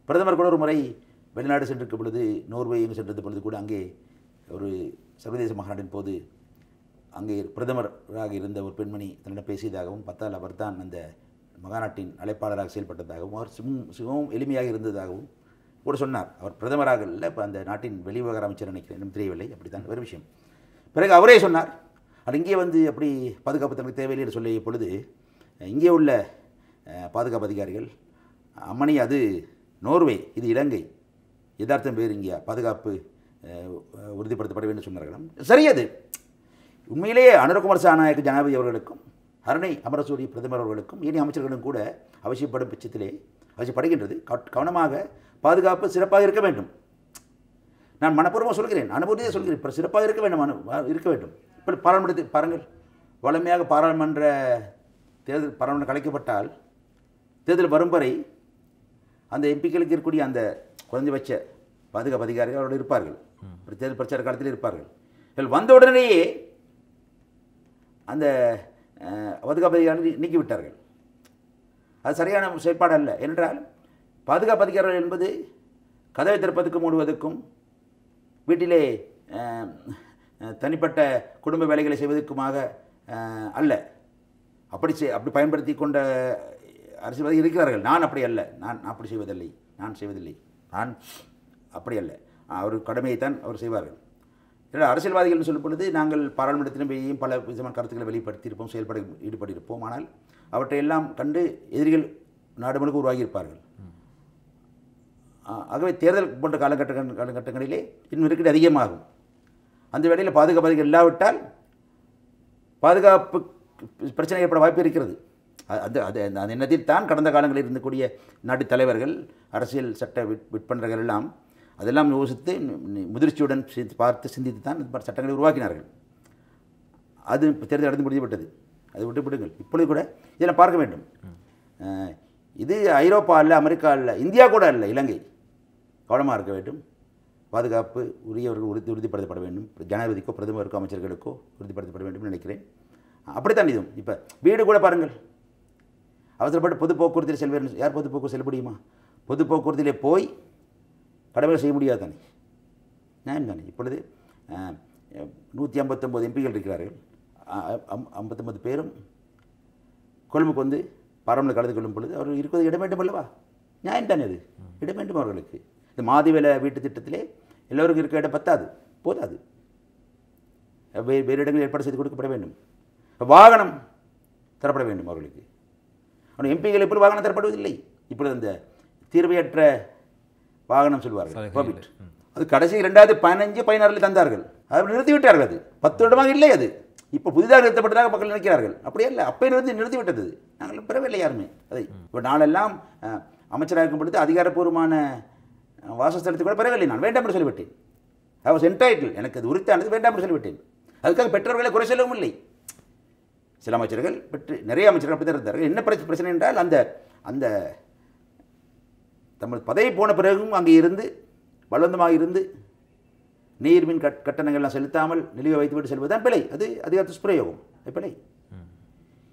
பிரதமர் கூட ஒரு முறை வெளிநாடு சென்றிருக்கும் பொழுது, நோர்வே சென்றிருந்த பொழுது கூட அங்கே ஒரு சர்வதேச மாநாட்டின் போது அங்கே பிரதமராக இருந்த ஒரு பெண்மணி தன்னிடம் பேசியதாகவும் பார்த்தால் அவர் தான் அந்த மகாநாட்டின் அழைப்பாளராக செயல்பட்டதாகவும் அவர் மிகவும் எளிமையாக இருந்ததாகவும் கூட சொன்னார். அவர் பிரதமராக இல்லை, இப்போ அந்த நாட்டின் வெளிவிவகார அமைச்சர் நினைக்கிறேன், இன்னும் தெரியவில்லை, அப்படி தான் வேறு விஷயம். பிறகு அவரே சொன்னார், அது இங்கே வந்து அப்படி பாதுகாப்பு தனக்கு தேவையில்லை என்று சொல்லிய பொழுது இங்கே உள்ள பாதுகாப்பு அதிகாரிகள் அம்மணி அது நோர்வே, இது இலங்கை, யதார்த்தம் வேறு, இங்கே பாதுகாப்பு உறுதிப்படுத்தப்பட வேண்டும் சொன்னார்களாம். சரியது உண்மையிலேயே அனுரகுமார் சாநாயக்க ஜனாதிபதி அவர்களுக்கும் அருணை அமரசூரி பிரதமர் அவர்களுக்கும் இனி அமைச்சர்களும் கூட அவசியப்படும் பட்சத்திலே அவசியப்படுகின்றது. கவனமாக பாதுகாப்பு சிறப்பாக இருக்க வேண்டும். நான் மனப்பூர்வமாக சொல்கிறேன், அனுபவத்தையே சொல்கிறேன், இப்போ சிறப்பாக இருக்க வேண்டும். இப்போ பாராளுமன்றத்தை பாருங்கள், வலிமையாக பாராளுமன்றம் கலைக்கப்பட்டால் தேர்தல் வரும் வரை அந்த எம்பிக்களுக்கு இருக்கக்கூடிய அந்த குறைந்தபட்ச பாதுகாப்பு அதிகாரிகள் அவரோடு இருப்பார்கள், தேர்தல் பிரச்சார காலத்தில் இருப்பார்கள். இதில் வந்த உடனேயே அந்த பாதுகாப்பு அதிகாரிகள் நீக்கிவிட்டார்கள். அது சரியான செயற்பாடு அல்ல. ஏனென்றால் பாதுகாப்பு அதிகாரிகள் என்பது கதவை திறப்பதற்கும் மூடுவதற்கும் வீட்டிலே தனிப்பட்ட குடும்ப வேலைகளை செய்வதற்குமாக அல்ல. அப்படி பயன்படுத்தி கொண்ட அரசியல்வாதிகள் இருக்கிறார்கள். நான் அப்படி அல்ல, நான் செய்வதில்லை, நான் அப்படி அல்ல. அவர் கடமையைத்தான் அவர் செய்வார்கள். ஏன்னா அரசியல்வாதிகள் சொல்லும் பொழுது நாங்கள் பாராளுமன்றத்திலும் போய் பல விதமான கருத்துக்களை வெளிப்படுத்தியிருப்போம், ஈடுபட்டிருப்போம். ஆனால் அவற்றை எல்லாம் கண்டு எதிரிகள் நாடு முழுக்க உருவாகியிருப்பார்கள். ஆகவே தேர்தல் போன்ற காலகட்டங்களிலே இன்னும் நெருக்கடி அதிகமாகும். அந்த வேளையில் பாதுகாப்பு அதிகாரிகள் இல்லாவிட்டால் பாதுகாப்பு பிரச்சனை ஏற்பட வாய்ப்பு இருக்கிறது. அந்த எண்ணத்தில் தான் கடந்த காலங்களில் இருந்தக்கூடிய நாட்டு தலைவர்கள், அரசியல் சட்ட விற்பனர்கள் எல்லாம் அதெல்லாம் யோசித்து முதிர்ச்சியுடன் பார்த்து சிந்தித்து தான் சட்டங்களை உருவாக்கினார்கள். அது தேர்தல் நடந்து முடிந்துவிட்டது, அதை விட்டுவிடுங்கள். இப்பொழுது கூட இதெல்லாம் பார்க்க வேண்டும். இது ஐரோப்பா அல்ல, அமெரிக்கா அல்ல, இந்தியா கூட அல்ல, இலங்கை. கவனமாக இருக்க வேண்டும். பாதுகாப்பு உரியவர்கள் உறுதிப்படுத்தப்பட வேண்டும். ஜனாதிபதிக்கோ பிரதமருக்கோ அமைச்சர்களுக்கோ உறுதிப்படுத்தப்பட வேண்டும் நினைக்கிறேன். அப்படித்தான் இதுவும். இப்போ வீடு கூட பாருங்கள், அவசரப்பட்டு பொது போக்குவரத்தில் செல்வேன். யார் பொது போக்குவரத்து செல்ல முடியுமா? பொது போக்குவரத்திலே போய் கடமைகள் செய்ய முடியாது தானே, நியாயம் தானே. இப்பொழுது 159 எம்பிகள் இருக்கிறார்கள். 59 பேரும் கொழும்புக்கு வந்து பாராளுமன்ற கலந்து கொள்ளும் பொழுது அவர்கள் இருப்பது இடம் வேண்டும் அல்லவா? நியாயம் தானே, அது இடம் வேண்டும் அவர்களுக்கு. இந்த மாதிவேல வீட்டு திட்டத்திலே எல்லோருக்கும் இருக்க இடம் போதாது. வேறு இடங்களில் ஏற்பாடு செய்து கொடுக்கப்பட வேண்டும். வாகனம் தரப்பட வேண்டும் அவர்களுக்கு. ஆனால் எம்பிகள் எப்படி வாகனம் தரப்படுவதில்லை. இப்பொழுது அந்த தீர்வையற்ற வாகனம் சொல்வார்கள், கோபிட், அது கடைசி 2015-16 தந்தார்கள். அதை நிறுத்திவிட்டார்கள். அது 10 வருடமாக இல்லை. அது இப்போ புதிதாக நிறுத்தப்பட்டதாக மக்கள் நினைக்கிறார்கள். அப்படியே இல்லை, அப்போ நிறுத்திவிட்டது. நாங்கள் பெறவில்லை யாருமே அதை. இப்போ நாளெல்லாம் அமைச்சராக இருக்கும் பொழுது அதிகாரப்பூர்வமான வாசஸ்தலத்தை கூட பெறவில்லை. நான் வேண்டாம் என்று சொல்லிவிட்டேன். ஐ வாஸ் என்டைட்டில், எனக்கு அது உரித்தானது, வேண்டாம் என்று சொல்லிவிட்டேன். அதுக்காக பெற்றவர்களை குறை சொல்லவும் இல்லை. சில அமைச்சர்கள் நிறைய அமைச்சர்கள் அப்படி தான் இருந்தார்கள். என்ன பிரச்சனை என்றால் அந்த தமது பதவி போன பிறகும் அங்கே இருந்து பலவந்தமாக இருந்து நீர்மின் கட்டணங்கள்லாம் செலுத்தாமல் நிலுவை வைத்துவிட்டு செல்வதுதான் பிழை. அது அதிகார துஷ்பிரயோகம், பிழை.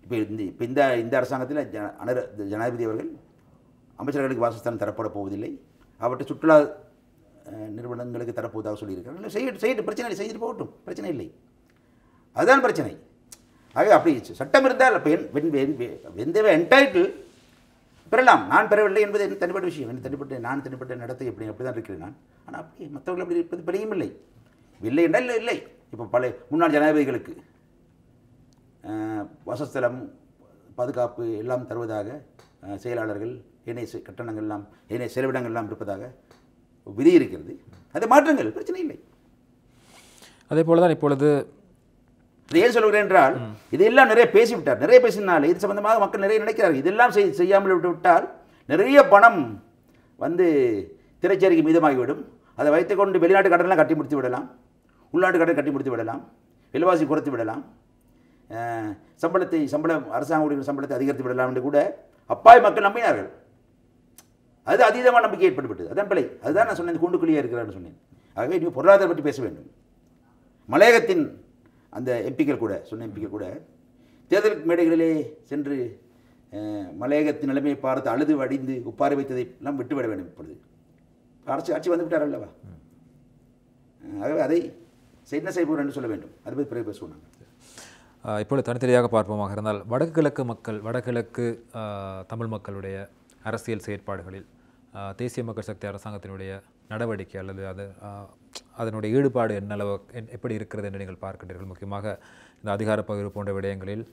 இப்போ இந்த அரசாங்கத்தில் ஜனாதிபதி அவர்கள் அமைச்சர்களுக்கு வாசஸ்தானம் தரப்பட போவதில்லை, அவற்றை சுற்றுலா நிறுவனங்களுக்கு தரப்போவதாக சொல்லியிருக்காங்க. செய்யட்டும், பிரச்சனை இல்லை, செய்துட்டு போகட்டும், பிரச்சனை இல்லை. அதுதான் பிரச்சனை. ஆக அப்படி சட்டம் இருந்தால் அப்போ என்டைட்டில் பெறலாம். நான் பெறவில்லை என்பது என் தனிப்பட்ட விஷயம். நான் தனிப்பட்ட நடத்தை அப்படி தான் இருக்கிறேன் நான். ஆனால் அப்படி மற்றவர்கள் அப்படி இருப்பது பெரியும் இல்லை. இல்லை என்றால் இல்லை. இப்போ பல முன்னாள் ஜனாதிபதிகளுக்கு வாசஸ்தலம் பாதுகாப்பு எல்லாம் தருவதாக செயலாளர்கள் ஏனைய கட்டணங்கள் எல்லாம் ஏனைய செலவிடங்கள் எல்லாம் இருப்பதாக விதி இருக்கிறது. அதை மாற்றுங்கள், பிரச்சனை இல்லை. அதே போல தான் இப்பொழுது ஏன் சொல்கிறேன் என்றால் இதெல்லாம் நிறைய பேசிவிட்டார். நிறைய பேசினாலே இது சம்பந்தமாக மக்கள் நிறைய நினைக்கிறார்கள். இதெல்லாம் செய்யாமல் விட்டுவிட்டால் நிறைய பணம் வந்து திரைச்சேரிக்கு மீதமாகிவிடும். அதை வைத்துக்கொண்டு வெளிநாட்டு கடனெல்லாம் கட்டி முடித்து விடலாம், உள்நாட்டு கடன் கட்டி முடித்து விடலாம், விலைவாசி குறைத்து விடலாம், அரசாங்க ஊழியர்கள் சம்பளத்தை அதிகரித்து விடலாம் என்று கூட அப்பாவி மக்கள் நம்பினார்கள். அது அதீதமான நம்பிக்கை ஏற்பட்டுவிட்டது. அதான் பிழை. அதுதான் நான் சொன்னேன், கூண்டுக்குழியே இருக்கிறான்னு சொன்னேன். ஆகவே நீங்கள் பொருளாதாரம் பற்றி பேச வேண்டும். மலையகத்தின் அந்த எம்பிக்கள் கூட தேர்தல் மேடைகளிலே சென்று மலையகத்தின் நிலைமையை பார்த்து அழுது வடிந்து உப்பாரி வைத்ததை எல்லாம் விட்டுவிட வேண்டும். இப்பொழுது ஆட்சி வந்து விட்டார் அல்லவா? ஆகவே அதை என்ன செய்வோம் என்று சொல்ல வேண்டும். அதை பற்றி பிறகு பேசுவோம் நாங்கள். இப்பொழுது தனித்தனியாக பார்ப்போமாக இருந்தால் வடகிழக்கு தமிழ் மக்களுடைய அரசியல் செயற்பாடுகளில் தேசிய மக்கள் சக்தி அரசாங்கத்தினுடைய நடவடிக்கை அல்லது அதனுடைய ஈடுபாடு எப்படி இருக்கிறது என்று நீங்கள் பார்க்கின்றீர்கள். முக்கியமாக இந்த அதிகார பகிர்வு போன்ற விடயங்களில்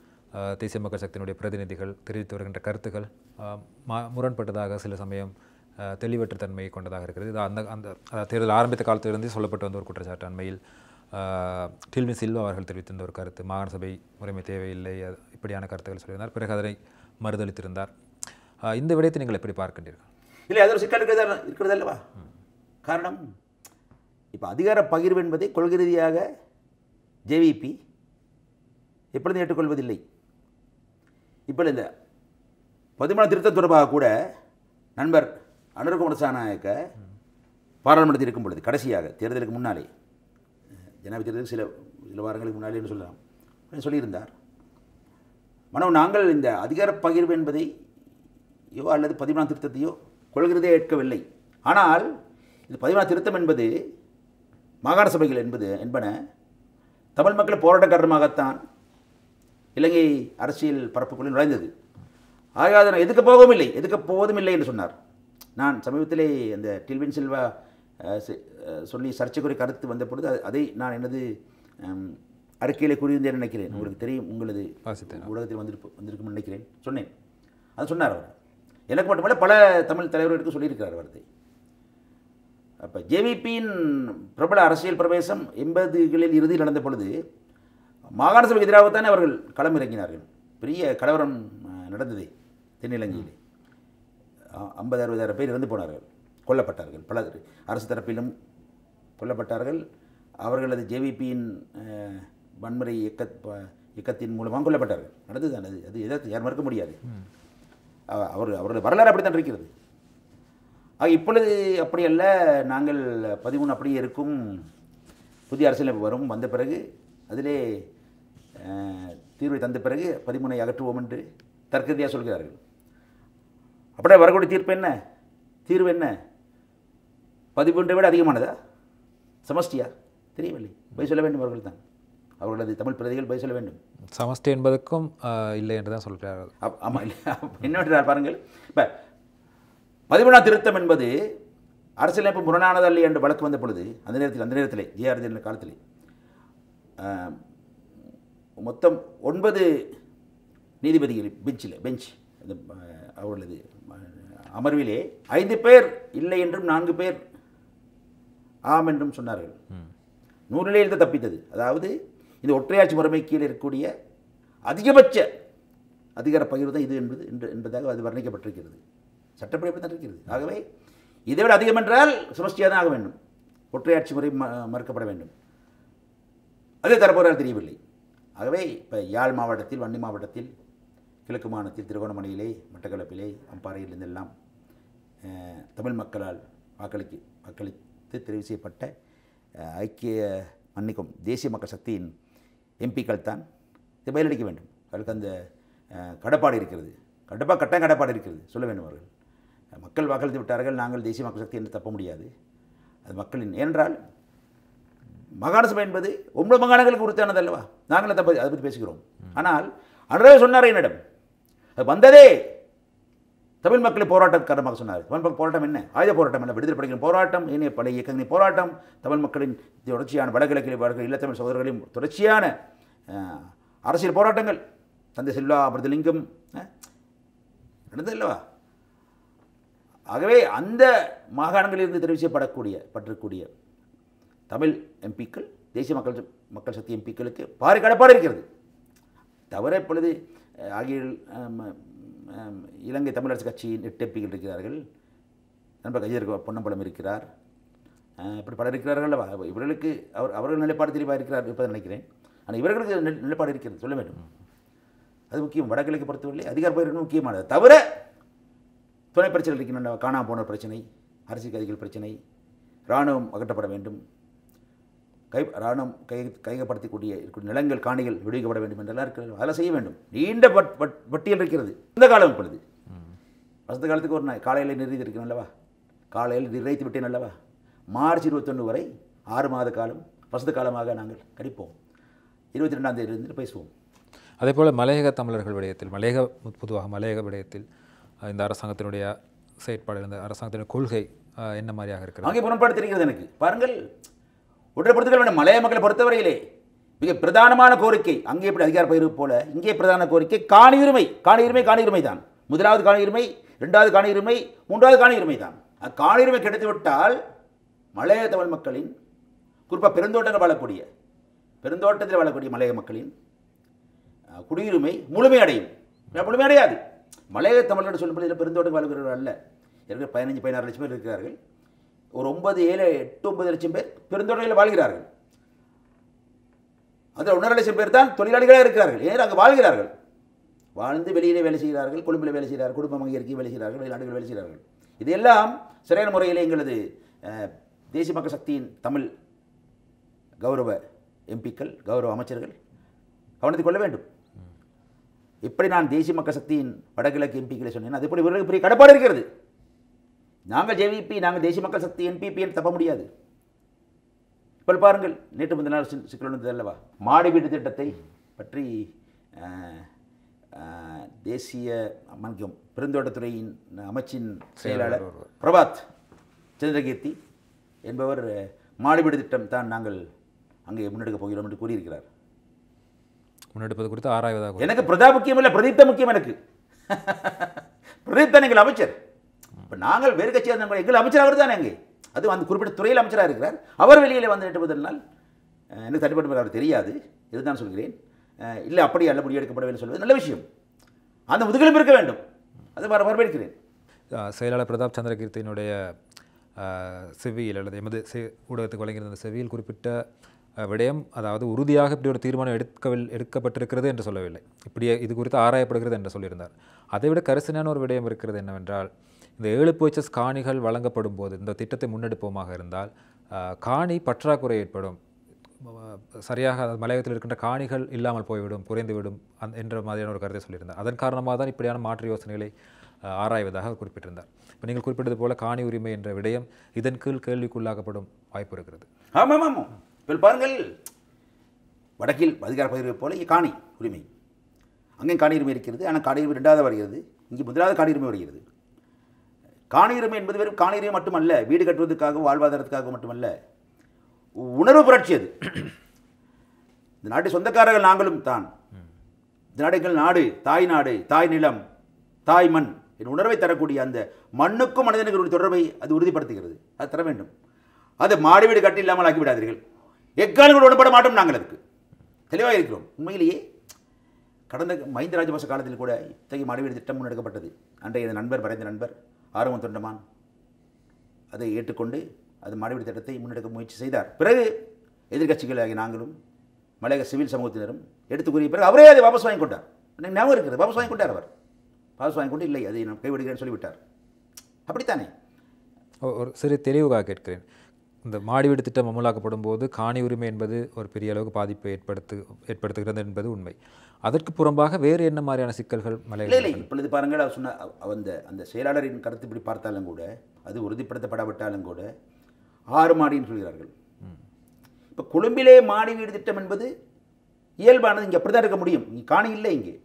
தேசிய மக்கள் சக்தியினுடைய பிரதிநிதிகள் தெரிவித்து வருகின்ற கருத்துக்கள் முரண்பட்டதாக சில சமயம் தெளிவற்ற தன்மையை கொண்டதாக இருக்கிறது. இது அந்த தேர்தல் ஆரம்பித்த காலத்திலிருந்து சொல்லப்பட்டு வந்த ஒரு குற்றச்சாட்டு. அண்மையில் டில்வி சில்வா அவர்கள் தெரிவித்திருந்த ஒரு கருத்து, மாகாண சபை முறைமை தேவையில்லை, இப்படியான கருத்துக்கள் சொல்லியிருந்தார். பிறகு அதனை மறுதளித்திருந்தார். இந்த விடயத்தை நீங்கள் எப்படி பார்க்கின்றீர்கள்? இல்லை, அது ஒரு சிக்கல் இருக்கிறது அல்லவா? காரணம், இப்போ அதிகார பகிர்வு என்பதை கொள்கை ரீதியாக ஜேவிபி எப்பொழுதும் ஏற்றுக்கொள்வதில்லை. இப்போ இந்த 13 திருத்தம் தொடர்பாக கூட நண்பர் அனுரகுமார திசாநாயக்க பாராளுமன்றத்தில் இருக்கும் பொழுது, கடைசியாக தேர்தலுக்கு முன்னாலே, ஜனாதிபதி தேர்தலுக்கு சில வாரங்களுக்கு முன்னாலே என்று சொல்லலாம், சொல்லியிருந்தார், நாங்கள் இந்த அதிகார பகிர்வு என்பதை அல்லது 13 திருத்தத்தையோ கொள்கிறதே ஏற்கவில்லை. ஆனால் இந்த 13 திருத்தம் என்பது மாகாண சபைகள் என்பன தமிழ் மக்கள் போராட்ட காரணமாகத்தான் இலங்கை அரசியல் பரப்புக்குள்ளே நுழைந்தது. ஆக அதை எதுக்க போவதும் இல்லை என்று சொன்னார். நான் சமீபத்திலே அந்த டில்வின் சில்வா சொல்லி சர்ச்சைக்குரிய கருத்து வந்த பொழுது அதை நான் எனது அறிக்கையிலே கூறியிருந்தேன் நினைக்கிறேன். உங்களுக்கு தெரியும், உங்களது ஊடகத்தில் வந்திருக்கும் நினைக்கிறேன், சொன்னேன். அது சொன்னார் அவர். எனக்கு மட்டுமல்ல, பல தமிழ் தலைவர்களுக்கு சொல்லியிருக்கிறார் வார்த்தை. அப்போ ஜேவிபியின் பிரபல அரசியல் பிரவேசம் 80களில் இறுதியில் நடந்த பொழுது மாகாண சபைக்கு எதிராகத்தானே அவர்கள் களம் இறங்கினார்கள். பெரிய கலவரம் நடந்தது தென்னிலங்கையில். 50-60 பேர் இறந்து போனார்கள், கொல்லப்பட்டார்கள். பல அரசு தரப்பிலும் கொல்லப்பட்டார்கள். அவர்களது ஜேவிபியின் வன்முறை இயக்கத்தின் மூலமாக கொல்லப்பட்டார்கள். நடந்தது அது எதாவது யார் மறுக்க முடியாது. அவர்களுடைய வரலாறு அப்படித்தான் இருக்கிறது. இப்பொழுது அப்படி அல்ல, நாங்கள் 13 அப்படியே இருக்கும், புதிய அரசியலமைப்பு வந்த பிறகு அதிலே தீர்வை தந்த பிறகு 13 அகற்றுவோம் என்று தர்க்கரீதியாக சொல்கிறார்கள். அப்படியே வரக்கூடிய தீர்வு என்ன 13 விட அதிகமானதா, சமஷ்டியா? தெரியவில்லை. போய் சொல்ல வேண்டும் அவர்கள் தான், அவர்களது தமிழ் பிரதிகள் போய் சொல்ல வேண்டும். சமஷ்டி என்பதற்கும் இல்லை என்று தான் சொல்கிறார்கள். ஆமாம், இல்லை என்னவென்றால் பாருங்கள், இப்போ 13 திருத்தம் என்பது அரசியலமைப்பு முரணானதல்ல என்று வழக்கு வந்த பொழுது அந்த நேரத்தில் ஜேஆர் ஜெயலலிதா காலத்தில் மொத்தம் 9 நீதிபதிகள் பெஞ்ச் அவர்களது அமர்விலே 5 பேர் இல்லை என்றும் 4 பேர் ஆம் என்றும் சொன்னார்கள். 100 எழுத தப்பித்தது. அதாவது இந்த ஒற்றையாட்சி முறைமை கீழே இருக்கக்கூடிய அதிகபட்ச அதிகார பகிர்வு தான் இது என்பதாக அது வர்ணிக்கப்பட்டிருக்கிறது. சட்டப்படி அப்படி தான் இருக்கிறது. ஆகவே இதை விட அதிகம் என்றால் சமஷ்டியாக தான் ஆக வேண்டும், ஒற்றையாட்சி முறை மறுக்கப்பட வேண்டும். அதே தரப்போரால் தெரியவில்லை. ஆகவே இப்போ யாழ் மாவட்டத்தில், வன்னி மாவட்டத்தில், கிழக்கு மாநிலத்தில், திருகோணமலையிலே, மட்டக்களப்பிலே, அம்பாறையில் இருந்தெல்லாம் தமிழ் மக்களால் வாக்களித்து தெரிவு செய்யப்பட்ட தேசிய மக்கள் சக்தியின் எம்பிக்கள் தான் இதை பதிலளிக்க வேண்டும். அவர்களுக்கு அந்த கடப்பாடு இருக்கிறது, கட்டாய கடப்பாடு இருக்கிறது, சொல்ல வேண்டும். அவர்கள் மக்கள் வாக்களித்து விட்டார்கள், நாங்கள் தேசிய மக்கள் சக்தி என்று தப்ப முடியாது. அது மக்களின், ஏனென்றால் மாகாண சபை என்பது 9 மாகாணங்களுக்கு உறுத்தானது அல்லவா? நாங்கள் அதை பற்றி பேசுகிறோம். ஆனால் அன்றே சொன்னார் என்னிடம், அது வந்ததே தமிழ் மக்களை போராட்டக்காரமாக சொன்னார். தமிழ் மக்கள் போராட்டம் என்ன? ஆயுத போராட்டம் அல்ல, விடுதலை படைகளின் போராட்டம், ஏனைய பல இயக்கங்களின் போராட்டம், தமிழ் மக்களின் தொடர்ச்சியான வடகிழக்கில் ஈழத்தமிழ் சகோதரர்களின் தொடர்ச்சியான அரசியல் போராட்டங்கள், தந்தை செல்வா அமிர்தலிங்கம் நடந்தது அல்லவா? ஆகவே அந்த மாகாணங்களிலிருந்து தெரிவு செய்யப்படக்கூடிய தமிழ் எம்பிக்கள், தேசிய மக்கள் சக்தி எம்பிக்களுக்கு பாரி கடப்பாடு இருக்கிறது. தவிர இப்பொழுது ஆகிய இலங்கை தமிழரசு கட்சியின் 8 எம்பிக்கள் இருக்கிறார்கள். நண்பர் கஜர் பொன்னம்பலம் இருக்கிறார், இப்படி பலர் இருக்கிறார்கள் அல்லவா? இவர்களுக்கு அவர்கள் நிலைப்பாடு தெளிவாக இருக்கிறார் இருப்பதை நினைக்கிறேன். ஆனால் இவர்களுக்கு நிலைப்பாடு இருக்கிறது, சொல்ல வேண்டும். அது முக்கியம். வடகிழக்கு பொறுத்தவரை அதிகார பகிர்வு முக்கியமானது. தவிர துணை பிரச்சனைகள் இருக்கின்றன, காணாமல் போன பிரச்சனை, அரசியல் கைதிகள் பிரச்சனை, இராணுவம் அகற்றப்பட வேண்டும், இராணுவம் கையகப்படுத்தக்கூடிய நிலங்கள், காணிகள் விடுவிக்கப்பட வேண்டும் என்றெல்லாம் இருக்கிறது. அதெல்லாம் செய்ய வேண்டும். நீண்ட பட்டியல் இருக்கிறது. இந்த காலம் இப்பொழுது வசந்த காலத்துக்கு ஒரு காலையில் நிறுத்தி இருக்கிறோம் அல்லவா? காலையில் நிறைத்து விட்டேன் அல்லவா? மார்ச் 21 வரை 6 மாத காலம் வசந்த காலமாக நாங்கள் கணிப்போம். 22ஆம் தேதியிலிருந்து பேசுவோம். அதேபோல் மலையக தமிழர்கள் விடயத்தில் பொதுவாக மலையக விடயத்தில் இந்த அரசாங்கத்தினுடைய செயற்பாடு, இந்த அரசாங்கத்தினுடைய கொள்கை என்ன மாதிரியாக இருக்கிறது? அங்கே புறப்படுத்திருக்கிறது எனக்கு பாருங்கள். உடற்படுத்துகள் வேண்டும். மலைய மக்களை பொறுத்தவரையிலே மிக பிரதானமான கோரிக்கை, அங்கே எப்படி அதிகார பகிர்வு போல இங்கே பிரதான கோரிக்கை காணி உரிமை. காணி உரிமை காணி உரிமை தான். முதலாவது காணி உரிமை, இரண்டாவது காணி உரிமை, மூன்றாவது காணி உரிமை தான். காணி உரிமை கிடைத்துவிட்டால் மலைய தமிழ் மக்களின், குறிப்பாக பெருந்தோட்டத்தில் வாழக்கூடிய மலைய மக்களின் குடியுரிமை முழுமையடையும். முழுமையடையாது. மலைய தமிழர்கள் சொல்லப்படுகிற பெருந்தோட்டம் வாழ்கிறவர்கள் அல்ல. ஏற்கனவே 15-16 லட்சம் பேர் இருக்கிறார்கள். ஒரு 9, 7, 8, 9 லட்சம் பேர் பெருந்தோட்டங்களில் வாழ்கிறார்கள். அதில் 1.5 லட்சம் பேர் தான் தொழிலாளிகளாக இருக்கிறார்கள். ஏன் அங்கே வாழ்கிறார்கள், வாழ்ந்து வெளியிலே வேலை செய்கிறார்கள், கொழும்பில் வேலை செய்கிறார்கள், குடும்பம் அங்கீகரிக்க வேலை செய்கிறார்கள், வெளிநாடுகள் வேலை செய்கிறார்கள். இதெல்லாம் சரியான முறையில் எங்களது தேசிய மக்கள் சக்தியின் தமிழ் கௌரவ எம்பிக்கள், கௌரவ அமைச்சர்கள் கவனத்தில் கொள்ள வேண்டும். இப்படி நான் தேசிய மக்கள் சக்தியின் வடகிழக்கு எம்பிக்களை சொன்னேன், அது எப்படி இவர்களுக்கு பெரிய கடப்பாடு இருக்கிறது. நாங்கள் ஜேவிபி, நாங்கள் தேசிய மக்கள் சக்தி என்பிபி என்று தப்ப முடியாது. இப்போ பாருங்கள், நேற்று முந்தின நாள் சிக்கல் வந்தது அல்லவா, மாடி வீடு திட்டத்தை பற்றி தேசிய பெருந்தோட்டத்துறையின் அமைச்சின் செயலாளர் பிரபாத் சந்திரகீர்த்தி என்பவர் மாடி வீடு திட்டம் தான் நாங்கள் அங்கே முன்னெடுக்கப் போகிறோம் என்று கூறியிருக்கிறார். முன்னெடுப்பது குறித்து ஆராய்வதாக. எனக்கு பிரதாப் முக்கியம் இல்லை, பிரதீப் தான் முக்கியம். எனக்கு பிரதீப் தான் எங்கள் அமைச்சர். இப்போ நாங்கள் வேறு கட்சியாக இருந்தால் எங்கள் அமைச்சர் அவர் தானே. அங்கே அது அந்த குறிப்பிட்ட துறையில் அமைச்சராக இருக்கிறார். அவர் வெளியில் வந்து 8 முதல் நாள் எனக்கு தனிப்பட்ட அவர் தெரியாது, இதுதான் சொல்கிறேன். இல்லை அப்படி அல்ல முடிவெடுக்கப்படவில்லை சொல்வது நல்ல விஷயம். அந்த முதுகெலும்பு இருக்க வேண்டும், அதை வரவேற்கிறேன். செயலாளர் பிரதாப் சந்திரகீர்த்தியினுடைய செவியில் அல்லது எமது ஊடகத்துக்கு வழங்கியிருந்த செவியில் குறிப்பிட்ட விடயம், அதாவது உறுதியாக இப்படி ஒரு தீர்மானம் எடுக்கப்பட்டிருக்கிறது என்று சொல்லவில்லை, இப்படியே இது குறித்து ஆராயப்படுகிறது என்று சொல்லியிருந்தார். அதைவிட கரிசனையான ஒரு விடயம் இருக்கிறது என்னவென்றால், இந்த 7 PHS காணிகள் வழங்கப்படும் போது இந்த திட்டத்தை முன்னெடுப்போமாக இருந்தால் காணி பற்றாக்குறை ஏற்படும், சரியாக மலையகத்தில் இருக்கின்ற காணிகள் இல்லாமல் போய்விடும், குறைந்துவிடும் என்ற மாதிரியான ஒரு கருத்தை சொல்லியிருந்தார். அதன் காரணமாக தான் இப்படியான மாற்று யோசனைகளை ஆராய்வதாக குறிப்பிட்டிருந்தார். இப்போ நீங்கள் குறிப்பிட்டது போல காணி உரிமை என்ற விடயம் இதன் கீழ் கேள்விக்குள்ளாக்கப்படும் வாய்ப்பு இருக்கிறது. ஆமாம் ஆமாம். இப்போ பாருங்கள், வடக்கில் அதிகார பகிர்வை போல இங்கே காணி உரிமை, அங்கேயும் காணி உரிமை இருக்கிறது. ஆனால் காணி உரிமை 2வது வருகிறது, இங்கே முதலாவது காணி உரிமை வருகிறது. காணி உரிமை என்பது வெறும் காணி உரிமை மட்டுமல்ல, வீடு கட்டுவதற்காக வாழ்வாதாரத்துக்காக மட்டுமல்ல, உணர்வு புரட்சி. அது இந்த நாட்டு சொந்தக்காரர்கள் நாங்களும் தான். இந்த நாடு எங்கள் நாடு, தாய் நாடு, தாய் நிலம், தாய் மண் என் உணர்வை தரக்கூடிய அந்த மண்ணுக்கும் மனிதனுக்கு தொடர்பை அது உறுதிப்படுத்துகிறது. அது தர வேண்டும். அது மாடி வீடு கட்டி இல்லாமல் ஆக்கிவிடாதீர்கள். எக்காலங்கள் உடன்பட மாட்டோம். நாங்கள் அதுக்கு தெளிவாக இருக்கிறோம். உண்மையிலேயே கடந்த மஹிந்த ராஜபக்ச காலத்தில் கூட இத்தகைய மாடி வீடு திட்டம் முன்னெடுக்கப்பட்டது. அன்றைய நண்பர், மறைந்த நண்பர் ஆறுமுக தொண்டமான் அதை ஏற்றுக்கொண்டு அது மாடி வீடு திட்டத்தை முன்னெடுக்க முயற்சி செய்தார். பிறகு எதிர்கட்சிகளாகிய நாங்களும் மலையக சிவில் சமூகத்தினரும் எடுத்து கூறிய பிறகு அவரே அதை வாபஸ் வாங்கி கொண்டார். எனக்கு ஞாபகம் இருக்கிறது, வாபஸ் வாங்கி கொண்டார். அவர் வாபஸ் வாங்கி கொண்டு இல்லை, அதை நான் கைவிடுகிறேன்னு சொல்லிவிட்டார். அப்படித்தானே? ஒரு சிறு தெளிவுக்காக கேட்கிறேன். இந்த மாடி வீடு திட்டம் அமலாக்கப்படும் போது காணி உரிமை என்பது ஒரு பெரிய அளவுக்கு பாதிப்பை ஏற்படுத்துகிறது என்பது உண்மை. அதற்கு புறம்பாக வேறு என்ன மாதிரியான சிக்கல்கள் இல்லை இப்பொழுது பாருங்கள், அவர் சொன்ன அந்த செயலாளரின் கருத்து இப்படி பார்த்தாலும் கூட, அது உறுதிப்படுத்தப்படாவிட்டாலும் கூட 6 மாடின்னு சொல்கிறார்கள். இப்போ கொழும்பிலே மாடி வீடு திட்டம் என்பது இயல்பானது. இங்கே அப்படி தான் இருக்க முடியும். இங்கே காணி இல்லை, இங்கே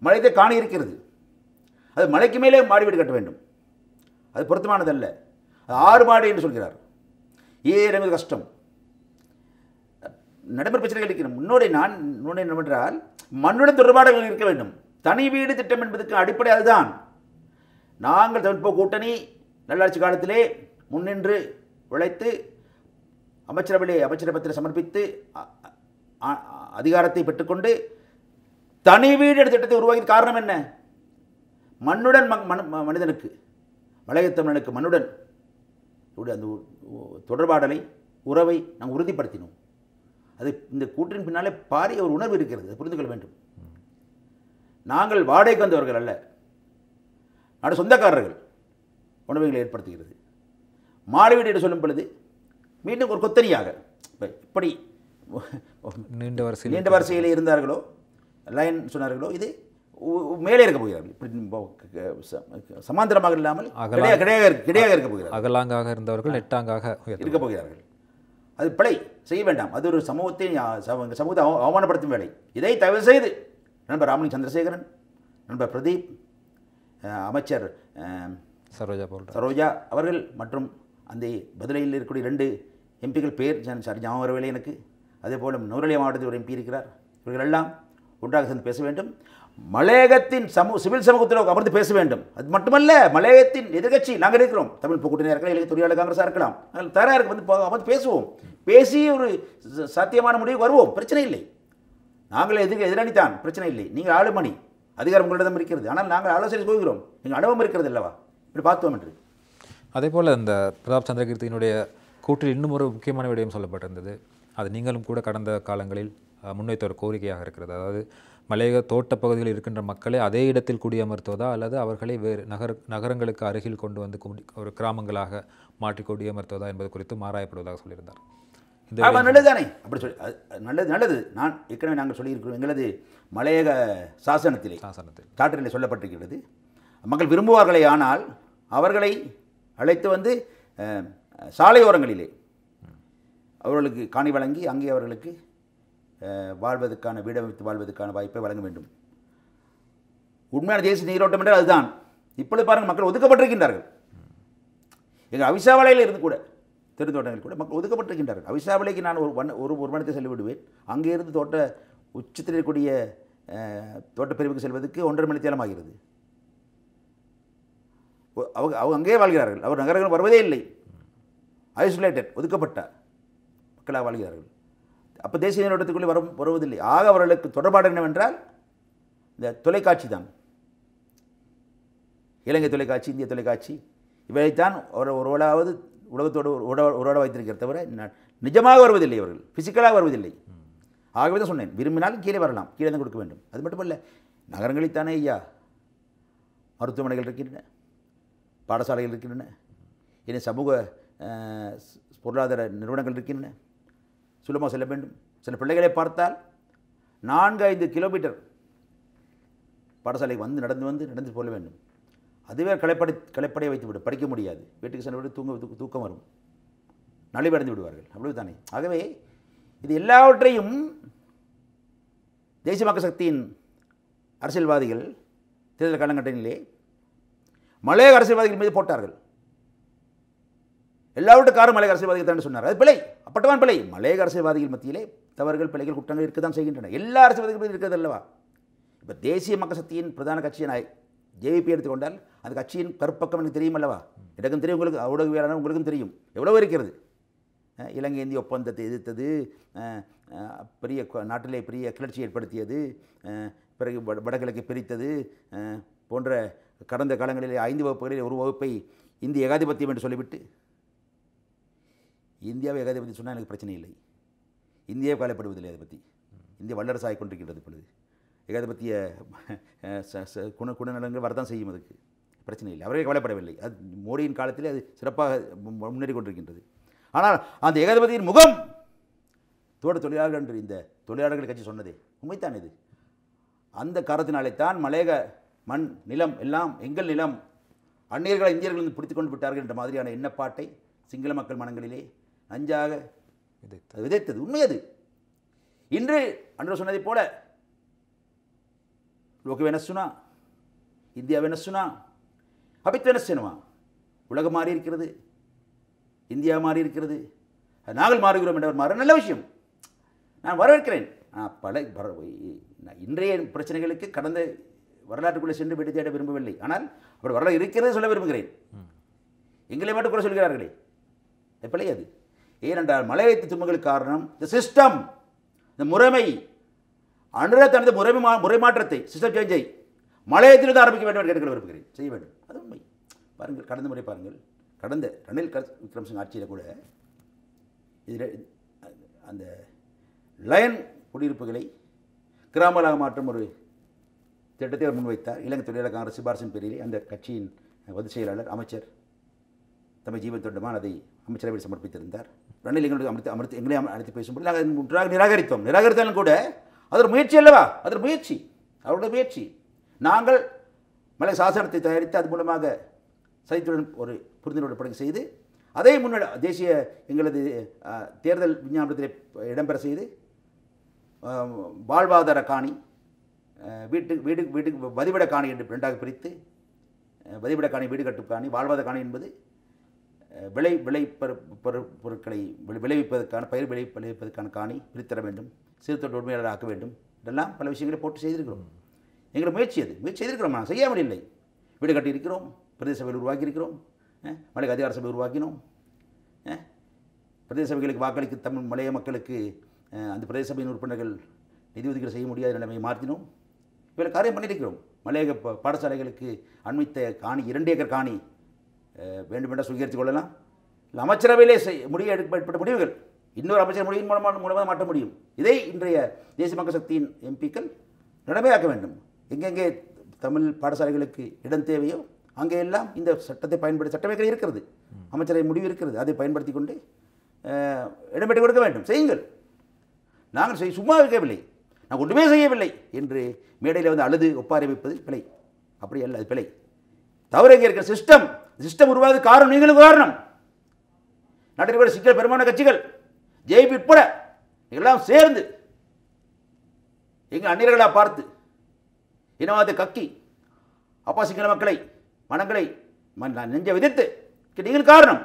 மலையத்தை காணி இருக்கிறது. அது மலைக்கு மேலே மாடி வீடு கட்ட வேண்டும், அது பொருத்தமானதல்ல. அது 6 மாடி என்று சொல்கிறார். ஏறது கஷ்டம். நடைமுறை பிரச்சனைகள் இருக்கிறோம். இன்னொன்று என்னவென்றால், மண்ணுடன் தொடர்பாடுகள் இருக்க வேண்டும். தனி வீடு திட்டம் என்பதற்கு அடிப்படை அதுதான். நாங்கள் தொழில்நுட்ப கூட்டணி நல்லாட்சி காலத்திலே முன்னின்று உழைத்து அமைச்சரவை பத்திரம் சமர்ப்பித்து அதிகாரத்தை பெற்றுக்கொண்டு தனி வீடு திட்டத்தை உருவாக்கிய காரணம் என்ன? மண்ணுடன் மனிதனுக்கு, மலையக தமிழனுக்கு மண்ணுடன் அந்த தொடர்பாடலை, உறவை நாங்கள் உறுதிப்படுத்தினோம். அது இந்த கூற்றின் பின்னாலே பாரிய ஒரு உணர்வு இருக்கிறது, புரிந்து கொள்ள வேண்டும். நாங்கள் வாடகைக்கு வந்தவர்கள் அல்ல, நாடு சொந்தக்காரர்கள். உணவுகளை ஏற்படுத்துகிறது. மாடி வீடு என்று சொல்லும் பொழுது மீண்டும் ஒரு கொத்தனியாக இப்படி நீண்ட வரிசையில் இருந்தார்களோ, லைன் சொன்னார்களோ, இது மேலே இருக்க போகிறார்கள். இப்படி சமாந்தரமாக இல்லாமல் கிடையாக இருக்க போகிறார்கள். அகலாங்காக இருந்தவர்கள் நெட்டாங்காக இருக்க போகிறார்கள். அது பிழை, செய்ய வேண்டாம். அது ஒரு சமூகத்தை அவமானப்படுத்தும் வேலை. இதை தயவு செய்து நண்பர் ராமலிங்க சந்திரசேகரன், நண்பர் பிரதீப், அமைச்சர் சரோஜா அவர்கள் மற்றும் அந்த பதிலையில் இருக்கக்கூடிய 2 எம்பிக்கள் பேர் சரி ஞாபகம் வரவில்லை எனக்கு. அதே போல் நுவரெலியா மாவட்டத்தில் ஒரு எம்பி இருக்கிறார். இவர்கள் எல்லாம் ஒன்றாக சேர்ந்து பேச வேண்டும். மலையகத்தின் சிவில் சமூகத்தில் அமர்ந்து பேச வேண்டும். அது மட்டுமல்ல, மலையகத்தின் எதிர்கட்சி நாங்கள் இருக்கிறோம். தமிழ் கூட்டணியாக இருக்கலாம், இலங்கை தொழிலாளர் காங்கிரஸாக இருக்கலாம். நாங்கள் தயாராக வந்து அமர்ந்து பேசுவோம். பேசி ஒரு சாத்தியமான முடிவு வருவோம். பிரச்சனை இல்லை. நாங்கள் எதிரணித்தான், பிரச்சனை இல்லை. நீங்கள் ஆளுமணி, அதிகாரம் உங்களிடம் இருக்கிறது. ஆனால் நாங்கள் ஆலோசனை போகிறோம். நீங்கள் அனுபவம் இருக்கிறது அல்லவா, இப்படி பார்த்தோம் என்று. அதே போல் அந்த பிரதாப் சந்திரகீர்த்தியினுடைய கூற்றில் இன்னும் ஒரு முக்கியமான விடயம் சொல்லப்பட்டிருந்தது. அது நீங்களும் கூட கடந்த காலங்களில் முன்வைத்த ஒரு கோரிக்கையாக இருக்கிறது. அதாவது மலையக தோட்டப்பகுதியில் இருக்கின்ற மக்களை அதே இடத்தில் குடியமர்த்துவதா அல்லது அவர்களை வேறு நகரங்களுக்கு அருகில் கொண்டு வந்து ஒரு கிராமங்களாக மாற்றி குடியமர்த்துவதா என்பது குறித்து ஆராயப்படுவதாக சொல்லியிருந்தார். நல்லது தானே, அப்படி சொல்லி நல்லது. நான் ஏற்கனவே நாங்கள் சொல்லியிருக்கிறோம், எங்களது மலையக சாசனத்திலே சாற்றிலே சொல்லப்பட்டிருக்கிறது. மக்கள் விரும்புவார்களே ஆனால் அவர்களை அழைத்து வந்து சாலையோரங்களிலே அவர்களுக்கு காணி வழங்கி அங்கே அவர்களுக்கு வாழ்வதற்கான வீடமைத்து வாழ்வதற்கான வாய்ப்பை வழங்க வேண்டும். உண்மையான தேசிய நீரோட்டம் என்றால் அதுதான். இப்பொழுது பாருங்கள், மக்கள் ஒதுக்கப்பட்டிருக்கின்றார்கள். எங்கள் அவிசாவளையில் இருந்து கூட தெருந்தோட்டங்கள் கூட மக்கள் ஒதுக்கப்பட்டிருக்கின்றார்கள். அவிசாவளைக்கு நான் ஒரு மணத்தை செல்ல விடுவேன். அங்கே இருந்து தோட்ட உச்சத்தில் இருக்கக்கூடிய தோட்டப்பிரிவுக்கு செல்வதற்கு 1.5 மணி நேரம் ஆகிறது. அவங்க அங்கேயே வாழ்கிறார்கள். அவர் நகரங்கள் வருவதே இல்லை. ஐசோலேட்டட், ஒதுக்கப்பட்ட மக்களாக வாழ்கிறார்கள். அப்போ தேசிய நீரோட்டத்துக்குள்ளே வருவதில்லை. ஆக அவர்களுக்கு தொடர்பாடு என்னவென்றால் இந்த தொலைக்காட்சி தான். இலங்கை தொலைக்காட்சி, இந்திய தொலைக்காட்சி, இவைத்தான் ஒருவராவது உலகத்தோடு உரோட வைத்திருக்கிறத தவிர நிஜமாக வருவதில்லை. அவர்கள் ஃபிசிக்கலாக வருவதில்லை. ஆகவே தான் சொன்னேன், விரும்பினாலும் கீழே வரலாம், கீழே தான் கொடுக்க வேண்டும். அது மட்டுமல்ல, நகரங்களில்தானே ஐயா மருத்துவமனைகள் இருக்கின்றன, பாடசாலைகள் இருக்கின்றன, இனி சமூக பொருளாதார நிறுவனங்கள் இருக்கின்றன. சுலமாக செல்ல வேண்டும். சில பிள்ளைகளை பார்த்தால் 4-5 கிலோமீட்டர் பாடசாலைக்கு நடந்து போக வேண்டும். அதுவே களைப்படைய வைத்துவிடும், படிக்க முடியாது. வீட்டுக்கு சென்று தூக்கம் வரும், நலிவடைந்து விடுவார்கள். அவ்வளவு தானே. ஆகவே இது எல்லாவற்றையும் தேசிய மக்கள் சக்தியின் அரசியல்வாதிகள் தேர்தல் காலகட்டத்திலே மலையக அரசியல்வாதிகள் மீது போட்டார்கள். எல்லாவற்றுக்காரும் மலையக அரசியல்வாதிகள் தான் சொன்னார். அது பிழை, அப்பட்டமான பிழை. மலையக அரசியல்வாதிகள் மத்தியிலே தவறுகள், பிழைகள், குற்றங்கள் இருக்க தான் செய்கின்றன. எல்லா அரசியல்வாதிகள் மீது இருக்கிறது அல்லவா. இப்போ தேசிய மக்கள் சக்தியின் பிரதான கட்சியை ஜேவிபி எடுத்துக்கொண்டால் அந்த கட்சியின் கருப்பக்கம் எனக்கு தெரியும் அல்லவா. எனக்கும் தெரியும், உங்களுக்கு ஊடகவியலாளர் உங்களுக்கும் தெரியும் எவ்வளவு இருக்கிறது. இலங்கை இந்திய ஒப்பந்தத்தை எதிர்த்தது, பெரிய நாட்டிலே பெரிய கிளர்ச்சி ஏற்படுத்தியது, பிறகு வடகிழக்கை பிரித்தது போன்ற கடந்த காலங்களிலே 5 வகுப்புகளில் ஒரு வகுப்பை இந்திய ஏகாதிபத்தியம் என்று சொல்லிவிட்டு, இந்தியாவை ஏகாதிபத்தியம் சொன்னால் எனக்கு பிரச்சனை இல்லை. இந்தியாவை கவலைப்படுவதில்லை. அதை பற்றி இந்திய வல்லரசு ஆகி கொண்டிருக்கிறது. இப்பொழுது ஏகாதிபத்திய குணநலங்கள் வரதான் செய்யும், அதுக்கு பிரச்சனை இல்லை. அவரே கவலைப்படவில்லை. அது மோடியின் காலத்தில் அது சிறப்பாக முன்னேறி கொண்டிருக்கின்றது. ஆனால் அந்த ஏகாதிபதியின் முகம் தொழிலாளர்கள் என்று இந்த தொழிலாளர்கள் கட்சி சொன்னதே உண்மைத்தான். இது அந்த காரணத்தினாலே தான் மலையக மண் நிலம் எல்லாம் எங்கள் நிலம், அந்நியர்களை இந்தியர்கள் பிடித்துக் கொண்டு விட்டார்கள் என்ற மாதிரியான எண்ணப்பாட்டை சிங்கள மக்கள் மனங்களிலே நஞ்சாக விதைத்தது உண்மை. அது இன்று அன்று சொன்னதை போல லோக வெனசுனா, இந்தியா வெனசுனா, அபித் வெனசுனா, உலகம் மாறி இருக்கிறது, இந்தியா மாறி இருக்கிறது, நாங்கள் மாறுகிறோம் என்ற மாற நல்ல விஷயம். நான் வரவேற்கிறேன். இன்றைய பிரச்சனைகளுக்கு கடந்த வரலாற்றுக்குள்ளே சென்று வெட்டி தேட விரும்பவில்லை. ஆனால் அப்படி வரலாறு இருக்கிறது சொல்ல விரும்புகிறேன். எங்களை மட்டும் கூட சொல்கிறார்களே, எப்படி அது? ஏனென்றால் மலையகத்து துன்பங்களுக்கு காரணம் இந்த சிஸ்டம், இந்த முறைமை. அனுர தனது முறை மாற்றத்தை, சிஸ்டம் சேஞ்சை மலையகத்திலிருந்து ஆரம்பிக்க வேண்டும் என்று கேட்க விரும்புகிறேன். செய்ய வேண்டும், அது உண்மை. பாருங்கள், கடந்த முறை பாருங்கள், கடந்த ரணில் விக்ரமசிங்க ஆட்சியில் கூட இதில் அந்த லயன் குடியிருப்புகளை கிராமங்களாக மாற்றும் ஒரு திட்டத்தை அவர் முன்வைத்தார். இலங்கை தொழிலாளர் காங்கிரஸ் சிபாரிசின் பேரிலே அந்த கட்சியின் பொதுச் செயலாளர் அமைச்சர் தம்மை ஜீவன் தொண்டமான் அதை அமைச்சரவையில் சமர்ப்பித்திருந்தார். ரணில் எங்களுக்கு எங்களை அழைத்து பேசும்போது நாங்கள் முற்றாக நிராகரித்தாலும் கூட அது ஒரு முயற்சி அல்லவா, அது ஒரு முயற்சி, அவருடைய முயற்சி. நாங்கள் மலை சாசனத்தை தயாரித்து அது மூலமாக சைத்துடன் ஒரு புரிந்துணர்வு படகு செய்து அதை தேசிய எங்களது தேர்தல் விஞ்ஞாபனத்தில் இடம்பெற செய்து வாழ்வாதார காணி, வீட்டுக்கு வதிவிட காணி என்று ரெண்டாக பிரித்து, வதிவிட காணி, வீடு கட்டு காணி, வாழ்வாதார காணி என்பது பொருட்களை விளைவிப்பதற்கான, பயிர் விளைவிப்பதற்கான காணி பிரித்தர வேண்டும், சிறுத்தொட்டு உரிமையாளர் ஆக்க வேண்டும். இதெல்லாம் பல விஷயங்களை போட்டு செய்திருக்கிறோம். எங்களை முயற்சி செய்திருக்கிறோம். நான் செய்யாமல் இல்லை. வீடு கட்டியிருக்கிறோம், பிரதேச சபையில் உருவாக்கியிருக்கிறோம், மலைய அதிகார சபை உருவாக்கினோம், பிரதேச சபைகளுக்கு வாக்களிக்க தமிழ் மலைய மக்களுக்கு அந்த பிரதேச சபையின் உறுப்பினர்கள் நிதி ஒதுக்கீடு செய்ய முடியாத நிலைமையை மாற்றினோம். இவ்வளோ காரியம் பண்ணியிருக்கிறோம். மலையக பாடசாலைகளுக்கு அண்மித்த காணி 2 ஏக்கர் காணி வேண்டுமென்றால் சுகீகரித்துக் கொள்ளலாம். இல்லை அமைச்சரவையிலே எடுக்கப்பட்ட முடிவுகள் இன்னொரு அமைச்சர் முடிவின் மூலமாக மாற்ற முடியும். இதை இன்றைய தேசிய மக்கள் சக்தியின் எம்பிக்கள் நடைமுறையாக்க வேண்டும். எங்கெங்கே தமிழ் பாடசாலைகளுக்கு இடம் தேவையோ அங்கே எல்லாம் இந்த சட்டத்தை பயன்படுத்தி, சட்டமேற்கனவே இருக்கிறது, அமைச்சரவை முடிவு இருக்கிறது, அதை பயன்படுத்தி கொண்டு இடம் பெற்றுக் கொடுக்க வேண்டும். செய்யுங்கள். நாங்கள் சும்மா இருக்கவில்லை, நான் ஒன்றுமே செய்யவில்லை என்று மேடையில் வந்து அழுது ஒப்பாரி வைப்பது பிழை. அப்படி அல்ல, அது பிழை. தவறு எங்கே இருக்கிற சிஸ்டம் உருவாது காரணம் நீங்களும் காரணம். நாட்டில் கூட சிக்கல் பெரும்பாலான கட்சிகள் ஜேபி உட்பட எல்லாம் சேர்ந்து எங்கள் அந்நியர்களாக பார்த்து இனவாதத்தை கக்கி அப்பா சிங்கள மக்களை மனங்களை நெஞ்ச விதித்து நீங்கள் காரணம்,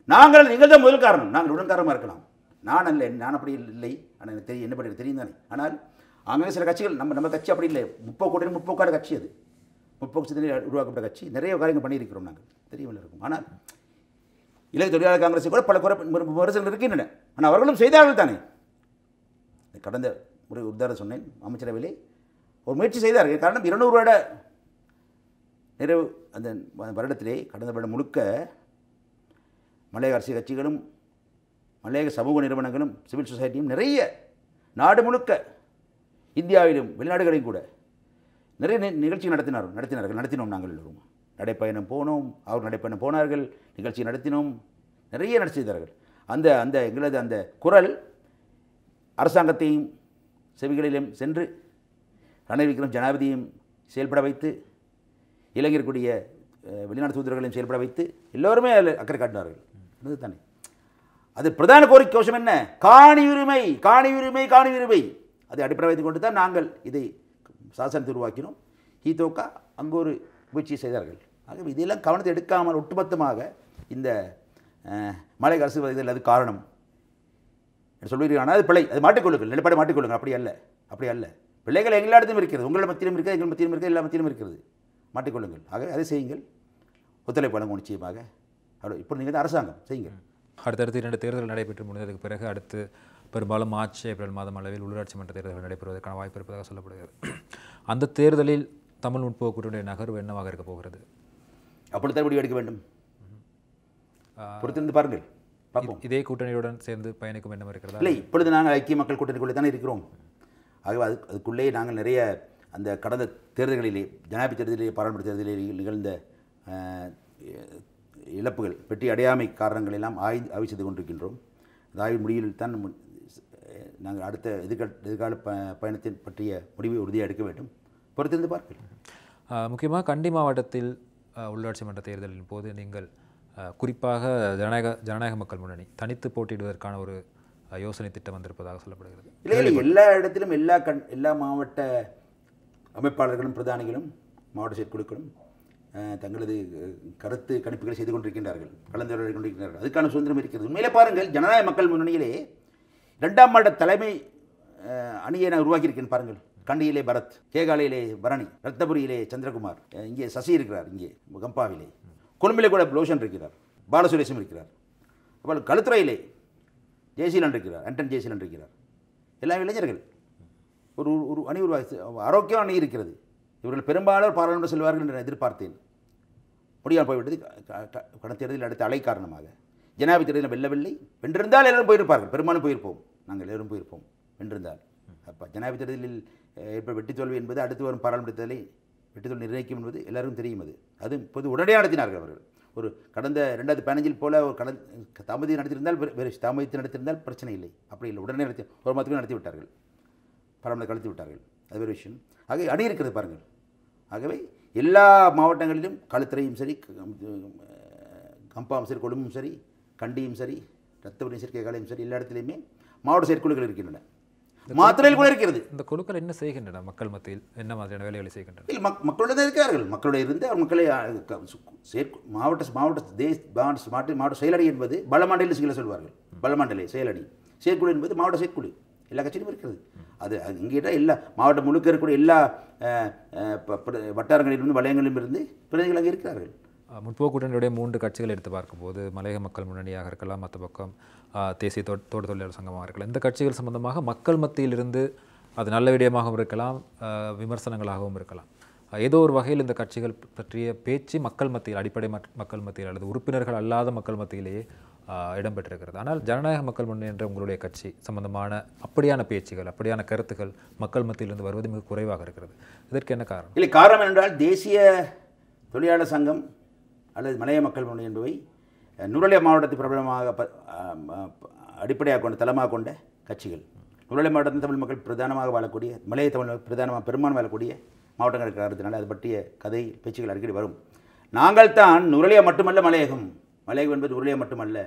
நீங்கள் தான் முதல் காரணம். நாங்கள் உடன் காரணமாக இருக்கலாம். நான் அல்ல, நான் அப்படி இல்லை. ஆனால் எனக்கு தெரியும், என்ன பண்ணி தெரியும் தானே. ஆனால் அங்கே சில கட்சிகள் நம்ம கட்சி அப்படி இல்லை. முற்போக்கான கட்சி, அது முற்போக்கு சிந்தனையில் உருவாக்கப்பட்ட கட்சி. நிறைய காரியங்கள் பண்ணியிருக்கிறோம், நாங்கள் தெரியவில்லை இருக்கும். ஆனால் இளைய தொழிலாளர் காங்கிரஸை கூட பல விமர்சனங்கள் இருக்கின்றன. ஆனால் அவர்களும் செய்தார்கள் தானே. கடந்த ஒரு உதாரணம் சொன்னேன், அமைச்சரவையிலே ஒரு முயற்சி செய்தார்கள். காரணம் 200 வருட நிறைவு அந்த வருடத்திலே, கடந்த வருடம் முழுக்க மலையக அரசியல் கட்சிகளும் மலையக சமூக நிறுவனங்களும் சிவில் சொசைட்டியும் நிறைய நாடு முழுக்க இந்தியாவிலும் வெளிநாடுகளையும் கூட நிறைய நிகழ்ச்சி நடத்தினோம். நாங்கள் எல்லோரும் நடைப்பயணம் போனோம், அவர் நடைப்பயணம் போனார்கள், நிகழ்ச்சி நடத்தினோம், நிறைய நடத்தினார்கள். அந்த எங்களது அந்த குரல் அரசாங்கத்தையும் செவிகளிலும் சென்று ரணில் விக்ரம் ஜனாதிபதியும் செயல்பட வைத்து, இளைஞர்களுடைய வெளிநாட்டு தூதர்களையும் செயல்பட வைத்து எல்லோருமே அதில் அக்கறை காட்டினார்கள். தானே அது பிரதான கோஷம் என்ன? காணி உரிமை. அதை அடிப்படை வைத்துக் கொண்டு தான் நாங்கள் இதை சாசனத்தை உருவாக்கினோம். ஹீதோக்கா அங்கு ஒரு முயற்சி செய்தார்கள். ஆகவே இதெல்லாம் கவனத்தை எடுக்காமல் ஒட்டுமொத்தமாக இந்த மலையக அரசு வருவதில் அது காரணம் சொல்வீர்கள். ஆனால் அது பிழை. அது மாட்டிக்கொள்ளுங்கள், நிலப்பாடு மாட்டிக்கொள்ளுங்கள். அப்படி அல்ல. பிள்ளைகள் எல்லா இடத்திலும் இருக்கிறது. உங்கள் மத்தியிலும் இருக்கிறது, எங்கள் மத்தியிலும் இருக்கிறது, எல்லா மத்தியிலும் இருக்கிறது. மாட்டிக்கொள்ளுங்கள். ஆகவே அதை செய்யுங்கள். ஒத்துழைப்பு வழங்கும் நிச்சயமாக. இப்போ நீங்கள் தான் அரசாங்கம் செய்யுங்கள். அடுத்தடுத்து 2 தேர்தல் நடைபெற்று முடிந்ததுக்கு பிறகு அடுத்து பெரும்பாலும் மார்ச் ஏப்ரல் மாதம் அளவில் உள்ளாட்சி மன்ற தேர்தல்கள் நடைபெறுவதற்கான வாய்ப்பு இருப்பதாக சொல்லப்படுகிறது. அந்த தேர்தலில் தமிழ் முற்போக்கு கூட்டணியுடைய நகர்வு என்னவாக இருக்க போகிறது? அப்படித்தான் முடிவு எடுக்க வேண்டும். பொறுத்திருந்து பாருங்கள், பார்ப்போம். இதே கூட்டணியுடன் சேர்ந்து பயணிக்கும் எண்ணம் இருக்கிறதா? இல்லை, இப்பொழுது நாங்கள் ஐக்கிய மக்கள் கூட்டணிக்குள்ளே தானே இருக்கிறோம். ஆகவே அதுக்குள்ளேயே நாங்கள் நிறைய அந்த கடந்த தேர்தல்களிலே, ஜனாதிபதி தேர்தலிலே, பாராளுமன்ற தேர்தலில் நிகழ்ந்த இழப்புகள், வெற்றி அடையாமை காரணங்கள் எல்லாம் ஆய்வு செய்து கொண்டிருக்கின்றோம். அந்த ஆய்வு முடிவில் தான் நாங்கள் அடுத்த எதிர்கால பயணத்தின் பற்றிய முடிவை உறுதியாக எடுக்க வேண்டும். பொறுத்திருந்து பார்ப்போம். முக்கியமாக கண்டி மாவட்டத்தில் உள்ளாட்சி மன்ற தேர்தலின் போது நீங்கள் குறிப்பாக ஜனநாயக மக்கள் முன்னணி தனித்து போட்டியிடுவதற்கான ஒரு யோசனை திட்டம் வந்திருப்பதாக சொல்லப்படுகிறது. இல்லை, எல்லா இடத்திலும் எல்லா மாவட்ட அமைப்பாளர்களும் பிரதானிகளும் மாவட்ட செயற்குழுக்களும் தங்களது கருத்து கணிப்புகளை செய்து கொண்டிருக்கின்றார்கள், கலந்துரையாடி கொண்டிருக்கிறார்கள். அதுக்கான சுதந்திரம் இருக்கிறது. உண்மையிலே பாருங்கள், ஜனநாயக மக்கள் முன்னணியிலே 2ஆம் மாவட்ட தலைமை அணியை நான் உருவாக்கியிருக்கேன். பாருங்கள், கண்டியிலே பரத், கேகாலையிலே பரணி, ரத்தபுரியிலே சந்திரகுமார், இங்கே சசி இருக்கிறார், இங்கே கம்பாவிலே, கொழும்பிலே கூட லோஷன் இருக்கிறார், பாலசுரேஷம் இருக்கிறார், அப்புறம் களுத்துறையிலே ஜெயசீலன் இருக்கிறார், ஆண்டன் ஜெயசீலன் இருக்கிறார். எல்லாம் இளைஞர்கள். ஒரு அணி உருவாக்கி ஆரோக்கியம் அணி இருக்கிறது. இவர்கள் பெரும்பாலும் பாராளுமன்றம் செல்வார்கள் என்று நான் எதிர்பார்த்தேன். முடியாமல் போய்விட்டது. கடந்த தேர்தலில் அடுத்த அலை காரணமாக ஜனாதிபதி தேர்தலில் வெல்லவில்லை. வென்றிருந்தால் எல்லோரும் போயிருப்பார்கள், பெரும்பாலும் போயிருப்போம், நாங்கள் எல்லோரும் போயிருப்போம் வென்றிருந்தால். அப்போ ஜனாதிபதி தேர்தலில் இப்போ வெற்றி தோல்வி என்பது அடுத்து வரும் பாராளுமன்ற தேர்தலை வெற்றி தோல்வி நிர்ணயிக்கும் என்பது எல்லாரும் தெரியும். அது இப்போது உடனடியாக நடத்தினார்கள் அவர்கள். ஒரு கடந்த 2015 போல ஒரு தாமதி நடத்தியிருந்தால் பிரச்சனை இல்லை. அப்படி இல்லை, உடனே ஒரு மாதத்துக்கு நடத்தி விட்டார்கள், பாராளுமன்ற கழித்து விட்டார்கள். அது வேறு விஷயம். ஆகவே அணி இருக்கிறது பாருங்கள். ஆகவே எல்லா மாவட்டங்களிலும் களுத்துறையும் சரி, கம்பாவும் சரி, கொழும்பும் சரி, கண்டியும் சரி, ரத்தபுரி செயற்கைக்காலையும் சரி, எல்லா இடத்துலையுமே மாவட்ட செயற்குழுக்கள் இருக்கின்றன. மாத்திரையில் கூட இருக்கிறது. இந்த குழுக்கள் என்ன செய்கின்றன? மக்கள் மத்தியில் என்ன மாதிரியான வேலைகளை செய்கின்றன? இல்லை, மக்களோட தான் இருக்கிறார்கள். மக்களோட இருந்து அவர் மக்களை மாவட்ட செயலடி என்பது பலமண்டல சில சொல்வார்கள். பலமண்டல செயலடி செயற்குழு என்பது மாவட்ட செயற்குழு. எல்லா கட்சியிலும் இருக்கிறது. அது இங்கே எல்லா மாவட்டம் முழுக்க இருக்கக்கூடிய எல்லா வட்டாரங்களிலிருந்து வலயங்களிலும் இருந்து பிரதிகள் அங்கே இருக்கிறார்கள். முற்போக்கு கூட்டணியுடைய 3 கட்சிகள் எடுத்து பார்க்கும்போது மலையக மக்கள் முன்னணியாக இருக்கலாம், மற்ற பக்கம் தேசிய தோட்ட தொழிலாளர் சங்கமாக இருக்கலாம். இந்த கட்சிகள் சம்பந்தமாக மக்கள் மத்தியில் இருந்து அது நல்ல விடயமாகவும் இருக்கலாம், விமர்சனங்களாகவும் இருக்கலாம். ஏதோ ஒரு வகையில் இந்த கட்சிகள் பற்றிய பேச்சு மக்கள் மத்தியில், அடிப்படை மக்கள் மத்தியில் அல்லது உறுப்பினர்கள் அல்லாத மக்கள் மத்தியிலேயே இடம்பெற்றிருக்கிறது. ஆனால் ஜனநாயக மக்கள் முன்னணி என்ற உங்களுடைய கட்சி சம்பந்தமான அப்படியான பேச்சுகள், அப்படியான கருத்துக்கள் மக்கள் மத்தியிலிருந்து வருவது மிக குறைவாக இருக்கிறது. இதற்கு என்ன காரணம்? இல்லை, காரணம் என்றால் தேசிய தொழிலாளர் சங்கம் அல்லது மலைய மக்கள் முன்னணி என்பவை நுவரெலியா மாவட்டத்தை பிரபலமாக அடிப்படையாக கொண்ட தளமாக கொண்ட கட்சிகள். நுவரெலியா மாவட்டத்தில் தமிழ் மக்கள் பிரதானமாக வாழக்கூடிய, மலைய தமிழ் பிரதானமாக பெரும்பான்மை வாழக்கூடிய மாவட்டங்கள் இருக்கிற காரணத்தினால அது பற்றிய கதை பேச்சுகள் அடிக்கடி வரும். நாங்கள் தான் நுவரெலியா மட்டுமல்ல மலையகம் என்பது நுவரெலியா மட்டுமல்ல,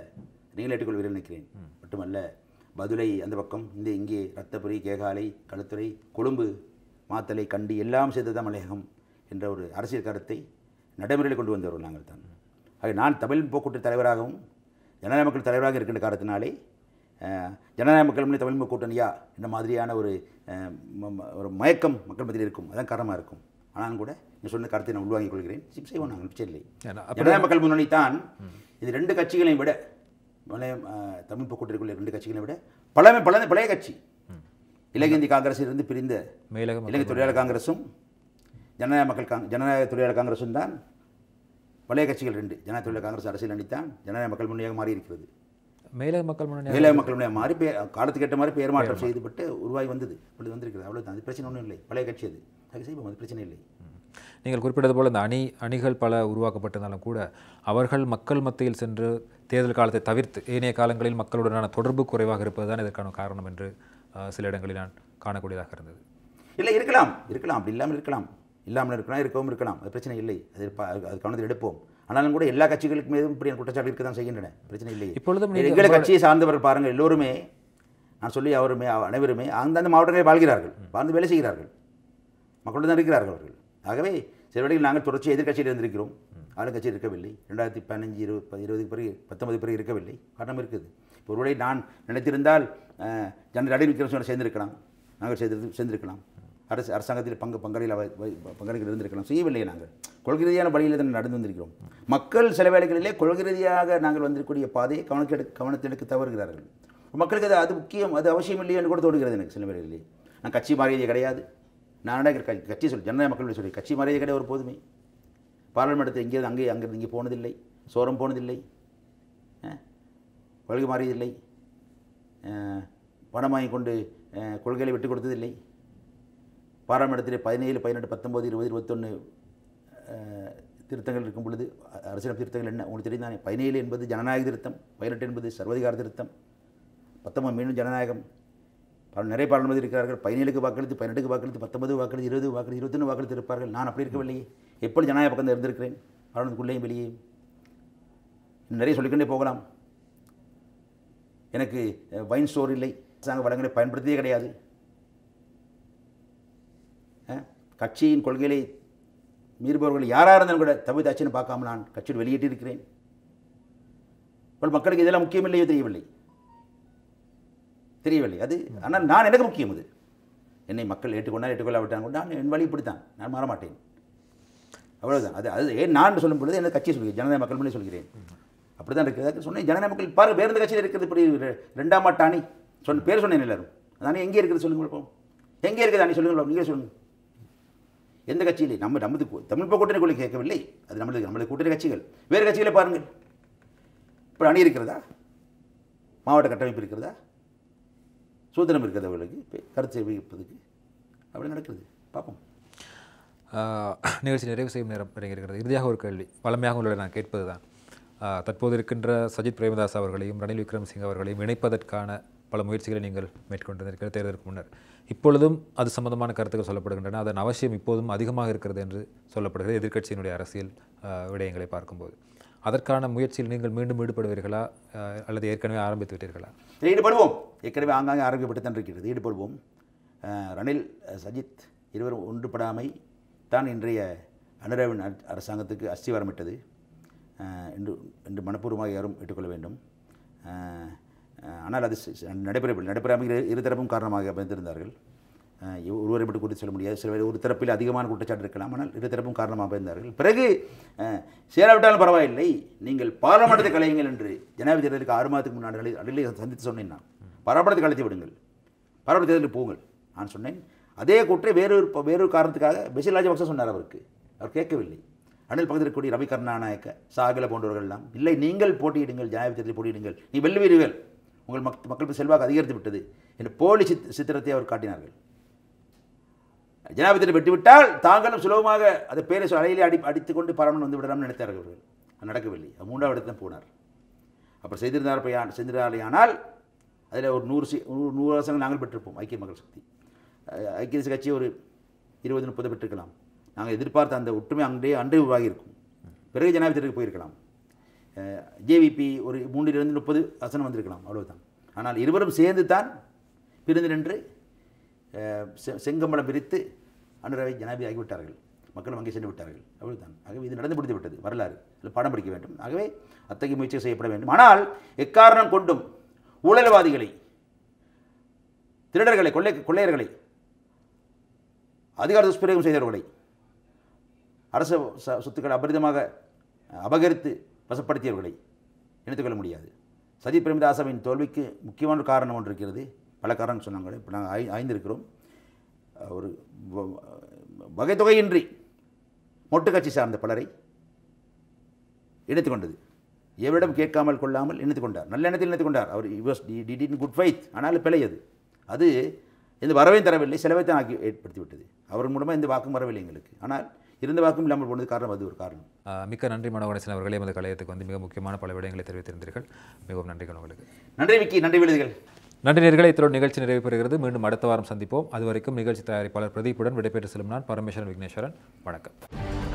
நீங்கள் ஏற்றுக்கொள்வீர்கள் நினைக்கிறேன், மட்டுமல்ல பதுளை அந்த பக்கம், இங்கே ரத்தபுரி, கேகாலை, களுத்துறை, கொழும்பு, மாத்தளை, கண்டி எல்லாம் சேர்த்து தான் மலையகம் என்ற ஒரு அரசியல் கருத்தை நடைமுறையில் கொண்டு வந்தவர்கள் நாங்கள் தான். ஆக நான் தமிழ் போக்கூட்டு தலைவராகவும் ஜனநாயக மக்கள் தலைவராக இருக்கின்ற காரணத்தினாலே ஜனநாயக மக்கள் முன்னணி தமிழ் கூட்டணியா என்ற மாதிரியான ஒரு மயக்கம் மக்கள் மத்தியில் இருக்கும். அதான் காரணமாக இருக்கும். ஆனாலும் கூட நீங்கள் சொன்ன கருத்தை நான் உள்வாங்கிக் கொள்கிறேன். செய்வோம், நாங்கள் நிச்சயம் இல்லை. ஜனநாயக மக்கள் முன்னணி தான் இது 2 கட்சிகளையும் விட, தமிழ் போக்கூட்டிற்குள்ள 2 கட்சிகளையும் விட பழைய கட்சி. இலங்கை இந்திய காங்கிரஸில் இருந்து பிரிந்த இலங்கை தொழிலாளர் காங்கிரஸும் ஜனநாயக தொழிலாளர் காங்கிரஸும் தான் பழைய கட்சிகள் 2. ஜனநாயக தொழிலாளர் காங்கிரஸ் அரசியல் அணித்தான் ஜனநாயக மக்கள் முன்னணியாக மாறி இருக்கிறது. மேலக மக்கள் முன்னணியாக மாறி காலத்துக்கு ஏற்ற மாதிரி பெயர் மாற்றம் செய்துபட்டு உருவாகி வந்தது. அப்படி வந்திருக்கிறது. அவ்வளோதான். அது பிரச்சனை ஒன்றும் இல்லை. பழைய கட்சி அது செய்வோம், அது பிரச்சனை இல்லை. நீங்கள் குறிப்பிட்டது போல் இந்த அணிகள் பல உருவாக்கப்பட்டிருந்தாலும் கூட அவர்கள் மக்கள் மத்தியில் சென்று தேர்தல் காலத்தை தவிர்த்து ஏனைய காலங்களில் மக்களுடனான தொடர்பு குறைவாக இருப்பது தான் இதற்கான காரணம் என்று சில இடங்களில் நான் காணக்கூடியதாக இருந்தது. இல்லை, இருக்கலாம், அப்படி இல்லாமல் இருக்கலாம், இருக்கவும் இருக்கலாம். அது பிரச்சனை இல்லை. அது கவனத்தில் எடுப்போம். ஆனாலும் கூட எல்லா கட்சிகளுக்கு மீதும் இப்படி குற்றச்சாட்டு இருக்க தான் செய்கின்றன. பிரச்சனை இல்லை. இப்பொழுதும் எங்களை கட்சியை சார்ந்தவர்கள் பாருங்கள், எல்லோருமே நான் சொல்லி அனைவருமே அந்தந்த மாவட்டங்களில் வாழ்கிறார்கள், வாழ்ந்து வேலை செய்கிறார்கள், மக்களோடு தான் இருக்கிறார்கள் அவர்கள். ஆகவே சில வேளைகளில் நாங்கள் தொடர்ச்சி எதிர்கட்சியில் இருந்திருக்கிறோம், ஆளுங்கட்சி இருக்கவில்லை. 2015, 20 பிறகு 19 பிறகு இருக்கவில்லை. காரணம் இருக்குது. இப்போ ஒருவேளை நான் நினைத்திருந்தால் ரணில் விக்ரமசிங்கோடு சேர்ந்திருக்கலாம், நாங்கள் சேர்ந்திருக்கலாம், அரசாங்கத்தில் பங்களிகள் இருந்திருக்கலாம். செய்யவில்லை. நாங்கள் கொள்கை ரீதியான வழியில் தான் நடந்து வந்திருக்கிறோம். மக்கள் சில வேளைகளிலே கொள்கை ரீதியாக நாங்கள் வந்திருக்கக்கூடிய பாதையை கவனத்தெடுக்க தவறுகிறார்கள். மக்களுக்கு அது முக்கியம், அது அவசியம் இல்லையே என்று கூட தோணுகிறது எனக்கு சில வேளைகளிலே. நான் கட்சி மாறியதே கிடையாது. நான் கட்சி ஜனநாயக மக்கள் சொல்லி கட்சி மாறியதே கிடையாது. ஒரு போதுமே பார்லிமெண்ட்டை அங்கேருந்து இங்கே போனதில்லை, சோரம் போனதில்லை, கொள்கை மாறியதில்லை, பணம் வாங்கி கொண்டு கொள்கைகளை விட்டு கொடுத்ததில்லை. பாராளுமன்றத்தில் 17, 18, 19, 20, 21 திருத்தங்கள் இருக்கும் பொழுது அரசியல் திருத்தங்கள் என்ன உங்களுக்கு தெரிந்தானே. 17 என்பது ஜனநாயக திருத்தம், 18 என்பது சர்வதிகார திருத்தம், 19 மீண்டும் ஜனநாயகம். நிறைய பாராளுமன்ற இருக்கிறார்கள். 17க்கு வாக்களித்து, 18க்கு வாக்களித்து, 19 வாக்களித்து, 20 வாக்களித்து, 21 வாக்களித்து இருப்பார்கள். நான் அப்படி இருக்கவில்லையே. எப்படி ஜனநாயக பக்கம் இருந்திருக்கிறேன், பாராளுமன்றத்துக்குள்ளேயும் வெளியேயும். நிறைய சொல்லிக்கொண்டே போகலாம். எனக்கு வைன் ஸ்டோர் இல்லை, அரசாங்க வளங்களை பயன்படுத்தியே கிடையாது. கட்சியின் கொள்கைகளை மீறுபவர்கள் யாராக இருந்தாலும் கூட தவிர ஆட்சின்னு பார்க்காம நான் கட்சியில் வெளியிட்டிருக்கிறேன். மக்களுக்கு இதெல்லாம் முக்கியம் இல்லையோ தெரியவில்லை அது. ஆனால் நான் எனக்கு முக்கியம். அது என்னை மக்கள் ஏற்றுக்கொள்ளாவிட்டாங்க கூட நான் என் வழி இப்படித்தான், நான் மாற மாட்டேன். அவ்வளோதான். அது ஏன் நான் சொல்லும் பொழுது எனக்கு கட்சி சொல்கிறேன், ஜனநாயக மக்கள் முன்னே சொல்கிறேன். அப்படி தான் இருக்குது. சொன்னேன் ஜனநாயக மக்கள் பாருங்கள், வேறு கட்சியில் இருக்கிறது இப்படி 2ஆம் ஆட்டு அணி பேர் சொன்னேன் எல்லாரும். அதானே எங்கே இருக்குது சொல்லுங்கள் பார்ப்போம். எங்கே இருக்குது அணி சொல்லுங்கள், நீங்களே சொல்லுங்கள். எந்த கட்சியிலே நமது தமிழ் கூட்டணி கொள்கை கேட்கவில்லை. அது நம்மளது கூட்டணி கட்சிகள். வேறு கட்சிகளை பாருங்கள். இப்போ அணி இருக்கிறதா, மாவட்ட கட்டமைப்பு இருக்கிறதா, சூத்திரம் இருக்கிறது அவர்களுக்கு கருத்து தெரிவிப்பதுக்கு. அப்படி நடக்கிறது. பார்ப்போம். நிகழ்ச்சி நிறைவு செய்யும் நேரம் இறங்கியிருக்கிறது. இறுதியாக ஒரு கேள்வி, வளமையாக உங்களை நான் கேட்பது தான், தற்போது இருக்கின்ற சஜித் பிரேமதாஸ் அவர்களையும் ரணில் விக்ரமசிங்க அவர்களையும் இணைப்பதற்கான பல முயற்சிகளை நீங்கள் மேற்கொண்டிருக்கிற தேர்தலுக்கு முன்னர். இப்பொழுதும் அது சம்பந்தமான கருத்துக்கள் சொல்லப்படுகின்றன. அதன் அவசியம் இப்போதும் அதிகமாக இருக்கிறது என்று சொல்லப்படுகிறது எதிர்க்கட்சியினுடைய அரசியல் விடயங்களை பார்க்கும்போது. அதற்கான முயற்சியில் நீங்கள் மீண்டும் ஈடுபடுவீர்களா அல்லது ஏற்கனவே ஆரம்பித்து விட்டீர்களா? ஈடுபடுவோம். ஏற்கனவே ஆங்காங்கே ஆரம்பிக்கப்பட்டு தான் இருக்கிறது. ஈடுபடுவோம். ரணில், சஜித் இருவரும் ஒன்றுபடாமை தான் இன்றைய அனுரவின் அரசாங்கத்துக்கு அஸ்திவாரமிட்டது என்று மனப்பூர்வமாக யாரும் ஏற்றுக்கொள்ள வேண்டும். ஆனால் அது நடைபெறாமல் இருதரப்பும் காரணமாக அமைந்திருந்தார்கள். ஒருவரை மட்டும் குறித்து சொல்ல முடியாது. சில பேர் ஒரு தரப்பில் அதிகமான குற்றச்சாட்டு இருக்கலாம். ஆனால் இருதரப்பும் காரணமாக இருந்தார்கள். பிறகு சேராவிட்டாலும் பரவாயில்லை, நீங்கள் பாராளுமன்றத்தை கலையுங்கள் என்று ஜனாதிபதி தேர்தலுக்கு 6 மாதத்துக்கு முன்னாடி அடிலே சந்தித்து சொன்னேன். நான் பாராளுமன்றத்தை கலைத்து விடுங்கள், பாராளுமன்ற தேர்தலுக்கு போங்கள் நான் சொன்னேன். அதே கூற்றை வேறொரு காரணத்துக்காக பெசில் ராஜபக்ச சொன்னார். அவர் கேட்கவில்லை. அணில் பகுதியில் இருக்கக்கூடிய ரவி கருணாநாயக்க, சாகல போன்றவர்கள் எல்லாம் இல்லை, நீங்கள் போட்டியிடுங்கள், ஜனாதிபதி தேர்தலில் போட்டியிடுங்கள், நீ வெல்லுவீர்கள், உங்கள் மக்களுக்கு செல்வாக்கு அதிகரித்து விட்டது என்று போலி சித்திரத்தை அவர் காட்டினார்கள். ஜனாதிபதியை வெட்டிவிட்டால் தாங்களும் சுலபமாக அதை பேரை அலையிலே அடித்துக்கொண்டு பாராளுமன்றம் வந்து விடலாம்னு நினைத்தார்கள் அவர்கள். அது நடக்கவில்லை. 3வது இடத்துல போனார். அப்புறம் செய்திருந்தால் அதில் ஒரு 100 வருஷங்கள் நாங்கள் பெற்றிருப்போம். ஐக்கிய மக்கள் சக்தி, ஐக்கிய தேசிய கட்சி ஒரு 20-30 பெற்றிருக்கலாம். நாங்கள் எதிர்பார்த்த அந்த ஒற்றுமை அன்றே உருவாகியிருக்கும். பிறகு ஜனாதிபதிக்கு போயிருக்கலாம். ஜேவிபி ஒரு 3-30 வசனம் வந்திருக்கலாம், அவ்வளவுதான். ஆனால் இருவரும் சேர்ந்து தான் பிரிந்து நின்று செங்கம்பளம் பிரித்து அனுரவை ஜனாதிபதி ஆகிவிட்டார்கள். மக்களும் அங்கே சென்று விட்டார்கள், அவ்வளவுதான். ஆகவே இது நடந்து முடித்து விட்டது. வரலாறு அதில் பாடம் படிக்க வேண்டும். ஆகவே அத்தகைய முயற்சி செய்யப்பட வேண்டும். ஆனால் எக்காரணம் கொண்டும் ஊழல்வாதிகளை, திருடர்களை, கொள்ளையர்களை, அதிகார துஷ்பிரயோகம் செய்தவர்களை, அரசு சொத்துக்களை அபரிதமாக அபகரித்து வசப்படுத்தியவர்களை இணைத்துக்கொள்ள முடியாது. சஜித் பிரேமதாசவின் தோல்விக்கு முக்கியமான காரணம் ஒன்று இருக்கிறது. பல காரணம் சொன்னாங்க. இப்போ நாங்கள் 5 இருக்கிறோம். ஒரு வகைத்தொகையின்றி மொட்டு கட்சி சார்ந்த பலரை இணைத்துக் கொண்டது. எவரிடம் கேட்காமல் கொள்ளாமல் இணைத்துக் கொண்டார். நல்ல எண்ணத்தில் இணைத்துக் கொண்டார். அவர் டிட் குட் ஃபைத். ஆனால் பிழையது. அது எந்த வரவையும் தரவில்லை, செலவை தான் ஏற்படுத்திவிட்டது. அவர் மூலமாக எந்த வாக்கும் வரவில்லை எங்களுக்கு. ஆனால் இருந்த வாக்கும் இல்லாமல் போனது காரணம், அது ஒரு காரணம். மிக்க நன்றி மனோகணேசன் அவர்களே. எமது கலையத்துக்கு வந்து மிக முக்கியமான பல விடயங்களை தெரிவித்திருந்தீர்கள். மிகவும் நன்றிகள் உங்களுக்கு. நன்றி விக்கி, நன்றி விழுதுகள். நன்றி நேயர்களே, இத்தோடு நிகழ்ச்சி நிறைவு பெறுகிறது. மீண்டும் அடுத்த வாரம் சந்திப்போம். அதுவரைக்கும் நிகழ்ச்சி தயாரிப்பாளர் பிரதீப்புடன் விடைபெற்று செல்லும் நான் பரமேஸ்வரன் விக்னேஸ்வரன். வணக்கம்.